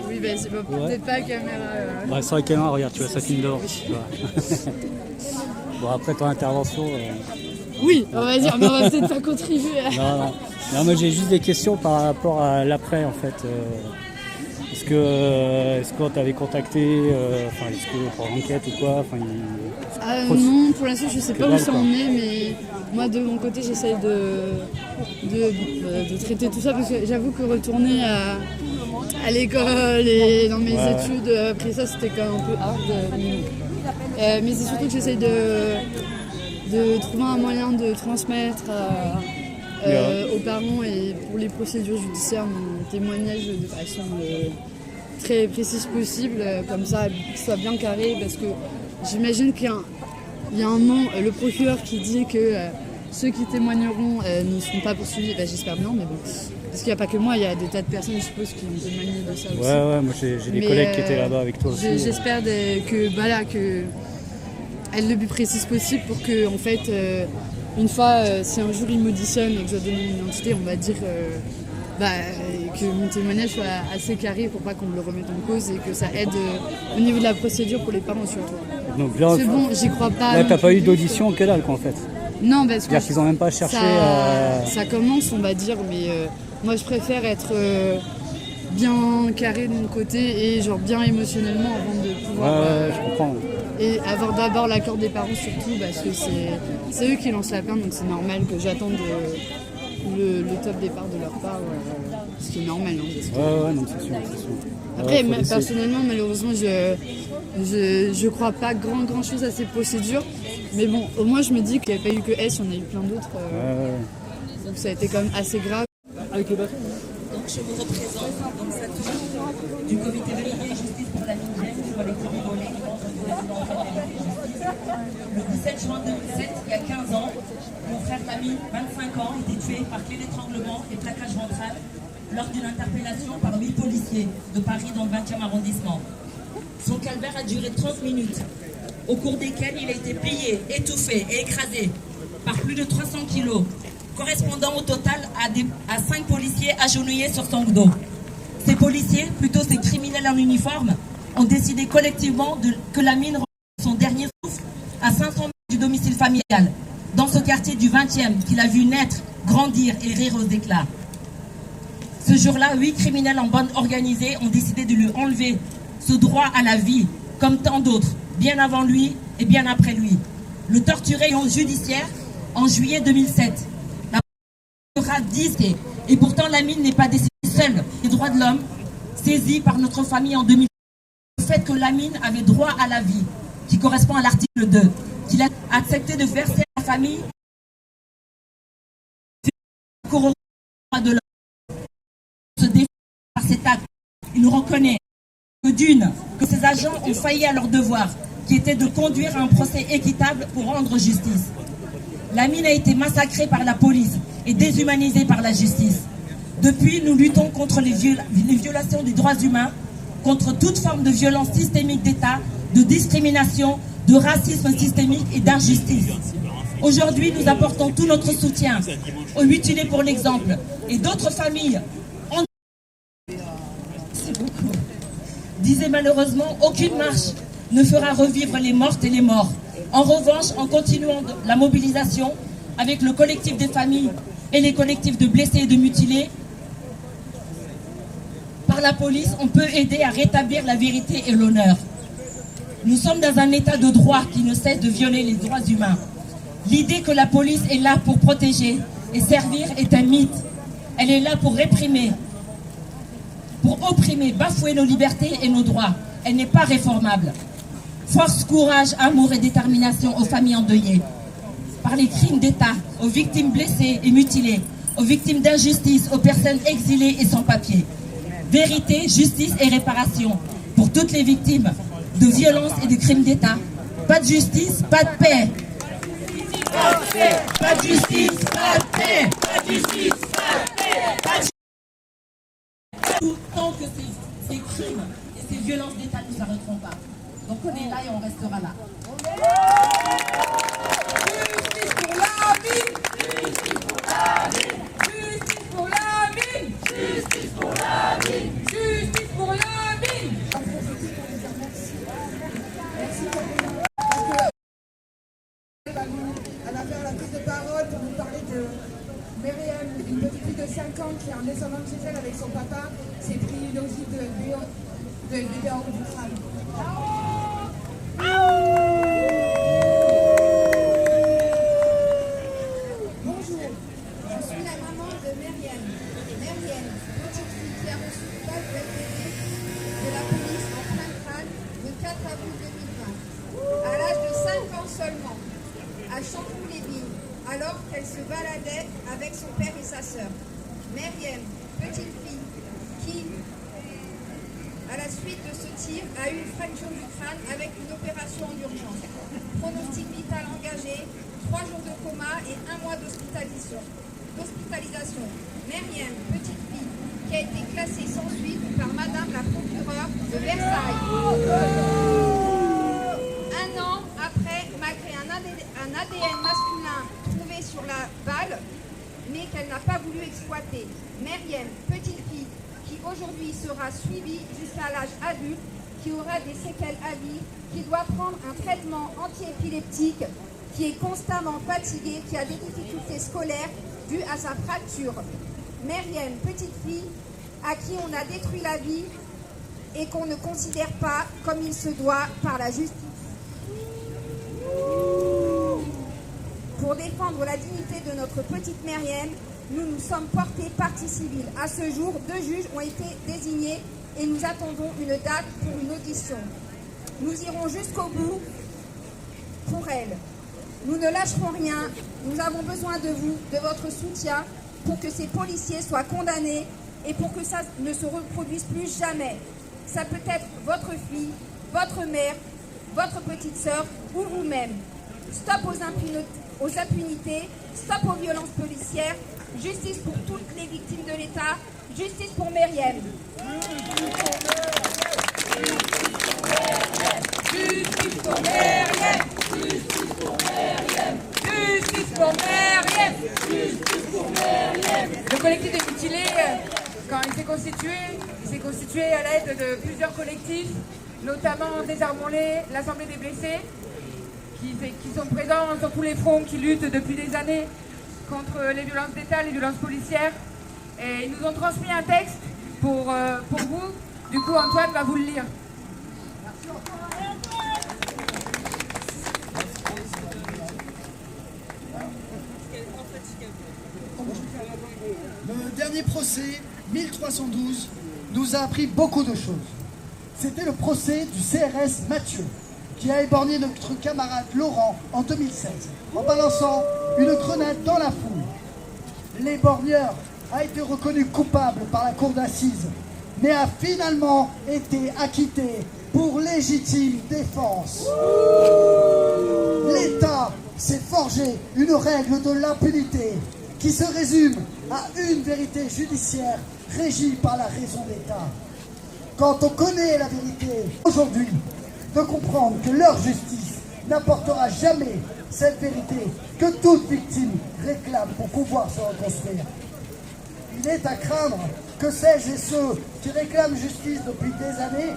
Oui, ben c'est peut-être pas la caméra. Ouais, sur la caméra, regarde, tu vois, ça filme devant. Bon, après ton intervention. Oui, on va dire, mais on va peut-être pas contribuer. Non, moi j'ai juste des questions par rapport à l'après en fait. Est-ce qu'on t'avait contacté, est-ce que pour l'enquête ou quoi Non, pour l'instant je sais pas où ça en est, mais moi de mon côté j'essaye de traiter tout ça parce que j'avoue que retourner à l'école et dans mes études, après ça c'était quand même un peu hard. Mais c'est surtout que j'essaye de trouver un moyen de transmettre aux parents et pour les procédures judiciaires mon témoignage de façon très précise possible, comme ça qu'il soit bien carré, parce que j'imagine qu'il y a un moment le procureur qui dit que ceux qui témoigneront ne seront pas poursuivis, j'espère bien, mais bon, parce qu'il n'y a pas que moi, il y a des tas de personnes je suppose qui ont témoigné de ça aussi. Ouais, moi j'ai des collègues qui étaient là-bas avec toi aussi. J'espère que elle le plus précise possible pour que, en fait, une fois, si un jour il m'auditionne et que je dois donner mon identité, on va dire que mon témoignage soit assez carré pour pas qu'on me le remette en cause et que ça aide au niveau de la procédure pour les parents surtout. Donc là, c'est bon, j'y crois pas. Là, t'as pas eu d'audition, que dalle quoi en fait. Non, parce que qu'ils ont même pas cherché. Ça commence, on va dire, mais moi je préfère être bien carré de mon côté et genre bien émotionnellement avant de pouvoir. Je comprends. Et avoir d'abord l'accord des parents surtout parce que c'est eux qui lancent la plainte, donc c'est normal que j'attende le top départ de leur part, ce qui est normal. Non, c'est sûr. Après, personnellement, malheureusement, je crois pas grand chose à ces procédures, mais bon, au moins je me dis qu'il n'y a pas eu que S, on a eu plein d'autres, donc ça a été quand même assez grave. Avec le bateau. Donc je vous représente, donc ça touche du comité vérité et justice pour la Mindienne, du collectif Volet, le 17 juin 2007, il y a 15 ans, mon frère Lamine, 25 ans, était tué par clé d'étranglement et plaquage ventral lors d'une interpellation par 8 policiers de Paris dans le 20e arrondissement. Son calvaire a duré 30 minutes, au cours desquels il a été plié, étouffé et écrasé par plus de 300 kilos, correspondant au total à 5 policiers agenouillés sur son dos. Ces policiers, plutôt ces criminels en uniforme, ont décidé collectivement que Lamine reprenne son dernier souffle à 500 mètres du domicile familial, dans ce quartier du 20e qu'il a vu naître, grandir et rire aux éclats. Ce jour-là, 8 criminels en bande organisée ont décidé de lui enlever ce droit à la vie, comme tant d'autres, bien avant lui et bien après lui. Le torturé en judiciaire en juillet 2007. La sera disque et pourtant Lamine n'est pas décidé seul. Les droits de l'homme, saisis par notre famille en 2007. Le fait que Lamine avait droit à la vie, qui correspond à l'article 2, qu'il a accepté de verser à la famille aux droits de l'homme. Se défend par cet acte. Il nous reconnaît que ces agents ont failli à leur devoir, qui était de conduire à un procès équitable pour rendre justice. Lamine a été massacré par la police et déshumanisé par la justice. Depuis, nous luttons contre les violations des droits humains, contre toute forme de violence systémique d'État, de discrimination, de racisme systémique et d'injustice. Aujourd'hui, nous apportons tout notre soutien aux mutilés pour l'exemple et d'autres familles disais malheureusement, aucune marche ne fera revivre les mortes et les morts. En revanche, en continuant la mobilisation avec le collectif des familles et les collectifs de blessés et de mutilés, par la police, on peut aider à rétablir la vérité et l'honneur. Nous sommes dans un état de droit qui ne cesse de violer les droits humains. L'idée que la police est là pour protéger et servir est un mythe. Elle est là pour réprimer, pour opprimer, bafouer nos libertés et nos droits. Elle n'est pas réformable. Force, courage, amour et détermination aux familles endeuillées. Par les crimes d'État, aux victimes blessées et mutilées, aux victimes d'injustice, aux personnes exilées et sans papier. Vérité, justice et réparation pour toutes les victimes de violences et de crimes d'État. Pas de justice, pas de paix. Pas de paix, pas de justice, pas de paix, pas de justice, pas de paix, pas de... Tout tant que ces crimes et ces violences d'État ne s'arrêteront pas. Donc on est là et on restera là. Justice pour la ville. Justice pour la ville. Justice pour la ville. Justice pour la ville. Justice pour la ville. Elle va faire la prise de parole pour nous parler de Myriam, une petite fille de 5 ans qui, en descendant de chez elle avec son papa, s'est pris une ogive de bébé en haut du crâne. Bonjour, je suis la maman de Myriam. Myriam, petite fille qui a reçu une balle de LBD de la police en plein crâne le 4 avril 2020, à l'âge de 5 ans seulement, à Champoux-les-Vignes, alors qu'elle se baladait avec son père et sa sœur. Myriam, petite fille qui, à la suite de ce tir, a eu une fracture du crâne avec une opération en urgence. Pronostic vital engagé, 3 jours de coma et 1 mois d'hospitalisation. Myriam, petite fille, qui a été classée sans suite par Madame la procureure de Versailles. 1 an après, malgré un ADN masculin trouvé sur la balle, mais qu'elle n'a pas voulu exploiter. Myriam, petite fille, qui aujourd'hui sera suivie jusqu'à l'âge adulte, qui aura des séquelles à vie, qui doit prendre un traitement antiépileptique, qui est constamment fatiguée, qui a des difficultés scolaires dues à sa fracture. Myriam, petite fille, à qui on a détruit la vie et qu'on ne considère pas comme il se doit par la justice. Pour défendre la dignité de notre petite Myriam, nous nous sommes portés partie civile. À ce jour, 2 juges ont été désignés et nous attendons une date pour une audition. Nous irons jusqu'au bout pour elle. Nous ne lâcherons rien. Nous avons besoin de vous, de votre soutien, pour que ces policiers soient condamnés et pour que ça ne se reproduise plus jamais. Ça peut être votre fille, votre mère, votre petite sœur ou vous-même. Stop aux impunités, stop aux violences policières, justice pour toutes les victimes de l'État, justice pour Myriam. Justice pour Myriam. Justice pour Myriam. Justice pour Myriam. Justice pour Myriam. Le collectif des mutilés, quand il s'est constitué à l'aide de plusieurs collectifs, notamment Désarmons-les, l'Assemblée des blessés, qui sont présents sur tous les fronts, qui luttent depuis des années contre les violences d'État, les violences policières. Et ils nous ont transmis un texte pour vous. Du coup, Antoine va vous le lire. Le dernier procès, 1312, nous a appris beaucoup de choses. C'était le procès du CRS Mathieu, qui a éborgné notre camarade Laurent en 2016, en balançant une grenade dans la foule. L'éborgneur a été reconnu coupable par la cour d'assises, mais a finalement été acquitté pour légitime défense. L'État s'est forgé une règle de l'impunité qui se résume à une vérité judiciaire régie par la raison d'État. Quand on connaît la vérité aujourd'hui, de comprendre que leur justice n'apportera jamais cette vérité que toute victime réclame pour pouvoir se reconstruire. Il est à craindre que celles et ceux qui réclament justice depuis des années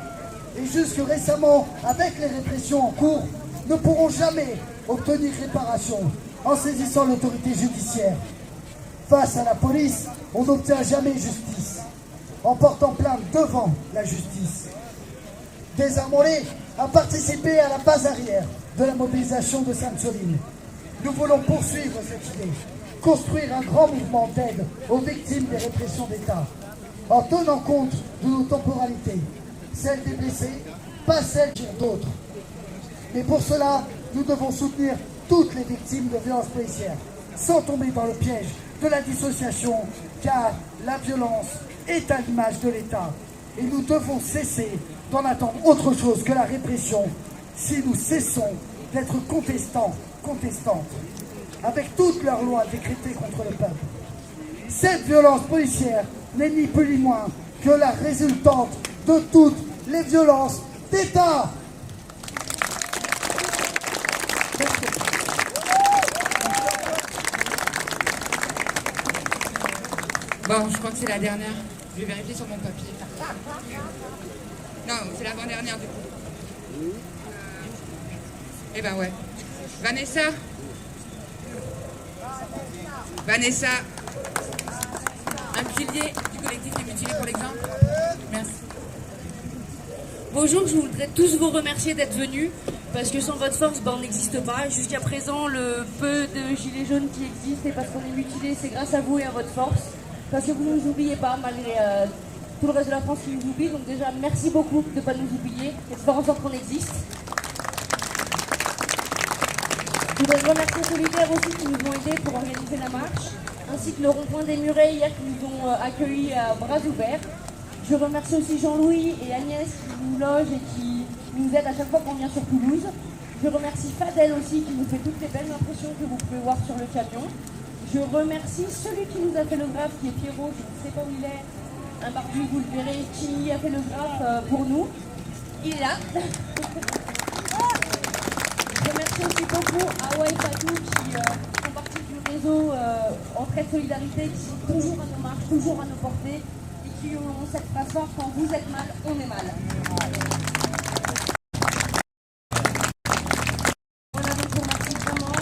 et jusque récemment, avec les répressions en cours, ne pourront jamais obtenir réparation en saisissant l'autorité judiciaire. Face à la police, on n'obtient jamais justice en portant plainte devant la justice. Désarmons-les à participer à la base arrière de la mobilisation de Sainte-Soline. Nous voulons poursuivre cette idée, construire un grand mouvement d'aide aux victimes des répressions d'État, en tenant compte de nos temporalités, celles des blessés, pas celles d'autres. Mais pour cela, nous devons soutenir toutes les victimes de violences policières, sans tomber dans le piège de la dissociation, car la violence est à l'image de l'État. Et nous devons cesser d'en attendre autre chose que la répression, si nous cessons d'être contestants, contestantes, avec toutes leurs lois décrétées contre le peuple. Cette violence policière n'est ni plus ni moins que la résultante de toutes les violences d'État. Bon, je crois que c'est la dernière. Je vais vérifier sur mon papier. Non, c'est l'avant-dernière du coup. Eh ben ouais. Vanessa, un pilier du collectif des mutilés pour l'exemple. Merci. Bonjour, je voudrais tous vous remercier d'être venus, parce que sans votre force, on n'existe pas. Jusqu'à présent, le peu de gilets jaunes qui existent, et parce qu'on est mutilés, c'est grâce à vous et à votre force. Parce que vous ne nous oubliez pas, malgré tout le reste de la France qui nous oublie. Donc déjà, merci beaucoup de ne pas nous oublier et de faire en sorte qu'on existe. Je voudrais remercier Solidaires aussi qui nous ont aidés pour organiser la marche, ainsi que le rond-point des Murets hier qui nous ont accueillis à bras ouverts. Je remercie aussi Jean-Louis et Agnès qui nous logent et qui nous aident à chaque fois qu'on vient sur Toulouse. Je remercie Fadel aussi qui nous fait toutes les belles impressions que vous pouvez voir sur le camion. Je remercie celui qui nous a fait le graphe, qui est Pierrot, je ne sais pas où il est, un barbu, vous le verrez, qui a fait le graphe pour nous. Il est là. Je remercie aussi beaucoup Awa et Fatou qui font partie du réseau Entraide Solidarité, qui sont toujours à nos marches, toujours à nos portées, et qui ont cette phrase forte, quand vous êtes mal, on est mal. Voilà, donc je vous remercie vraiment,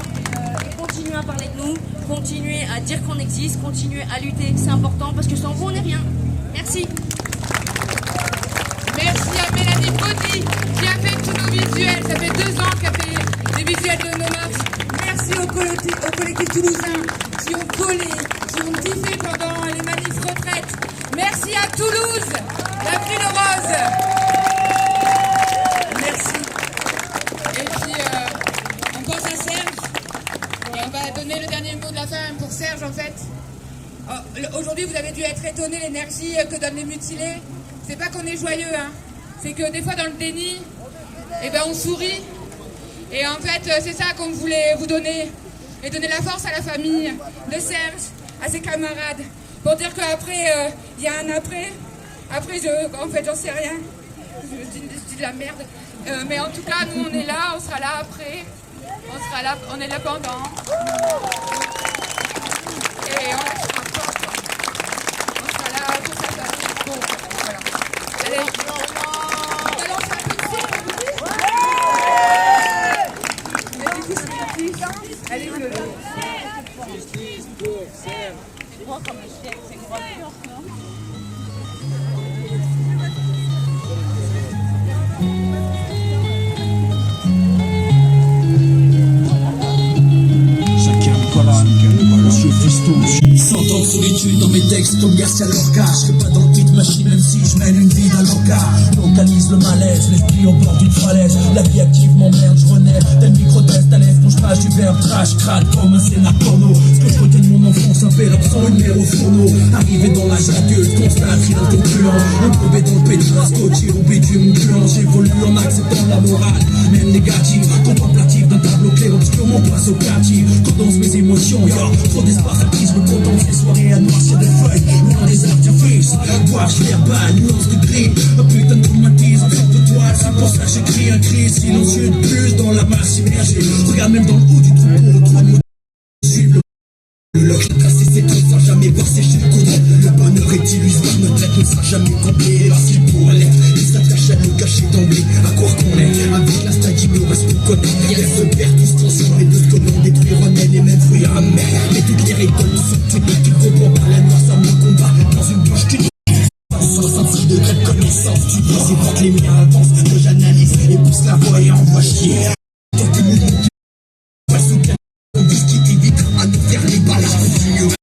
et continuez à parler de nous, continuez à dire qu'on existe, continuez à lutter, c'est important, parce que sans vous, on n'est rien. Merci. Merci à Mélanie Baudy qui a fait tous nos visuels. Ça fait 2 ans qu'elle fait les visuels de nos marches. Merci aux collectifs toulousains qui ont collé, qui ont diffé pendant les manifs retraites. Merci à Toulouse, la ville rose. Merci. Et puis, on pense à Serge. Et on va donner le dernier mot de la fin pour Serge, en fait. Aujourd'hui, vous avez dû être étonné de l'énergie que donnent les mutilés. C'est pas qu'on est joyeux, hein. C'est que des fois, dans le déni, eh ben, on sourit. Et en fait, c'est ça qu'on voulait vous donner. Et donner la force à la famille de Serge, à ses camarades. Pour dire qu'après, il y a un après. Après, en fait, j'en sais rien. Je dis de la merde. Mais en tout cas, nous, on est là, on sera là après. On sera là, on est là pendant. Et on sera là pour sa famille. Bon, voilà. Allez, on va lancer un peu de cirque. Mais du coup, c'est justice. Allez, le justice pour Serge. C'est droit comme un chien, c'est droit de cœur, non? Monsieur Fiston, 100 ans de solitude dans mes textes comme Garcia Lorca. Je serai pas dans le hit machine même si je mène une vie d'un loca. Localise le malaise, l'esprit au bord d'une falaise. La vie active m'emmerde, je renais. Tel micro-test à l'aise quand je passe du verbe trash crade comme un scénar porno. Ce que je retiens de mon enfance, un père absent, une mère au fourneau. Arrivé dans l'âge adulte, constat, cri d'un turbulent. Imbibé dans le pétrasco, tir au bitume puant. J'évolue en acceptant la morale, même négative. Contemplative d'un tableau clair obscur, mon place au quartier. Condense mes émotions, y'a trop d'espace à prise, me contente ces soirées à noircir des feuilles, loin des artifices, gouache verbal, nuance de gris, un putain de traumatisme, sur de toile, c'est pour ça que j'écris un cri silencieux de plus dans la masse immergée, regarde même dans le haut du troupeau, trois mots suivent le loch, tracé ses traits sans jamais voir sécher le courant, le bonheur est illusoire, notre tête ne sera jamais complet, parce qu'il pourrait l'être, il s'attache à nous cacher. caché d'emblée à quoi qu'on est. Avec la stagino, parce qu'on connaît. Rien se perd, tout se transforme et de ce que l'on détruit renaît les mêmes fruits amers. Mais toutes les récoltes sont uniques, tu comprends par la noix, ça me combat dans une bouche unique. 66 degrés de connaissance, tu dis c'est pour que les miens avancent, que j'analyse et pousse la voix et envoie chier. Donc le mouvement qui va sous on dit qui évitera à nous faire les balades.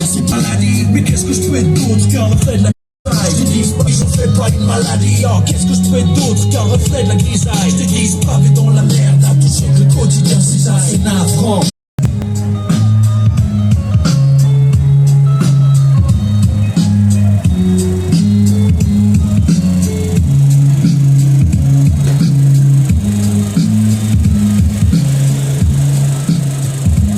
C'est pas la ligne, mais qu'est-ce que je peux être d'autre qu'un reflet de la grisaille? Je te dis pas que j'en fais pas une maladie. Oh, qu'est-ce que je peux être d'autre qu'un reflet de la grisaille? Je te dis pas mais dans la merde, à toucher que le quotidien c'est ça, c'est navrant.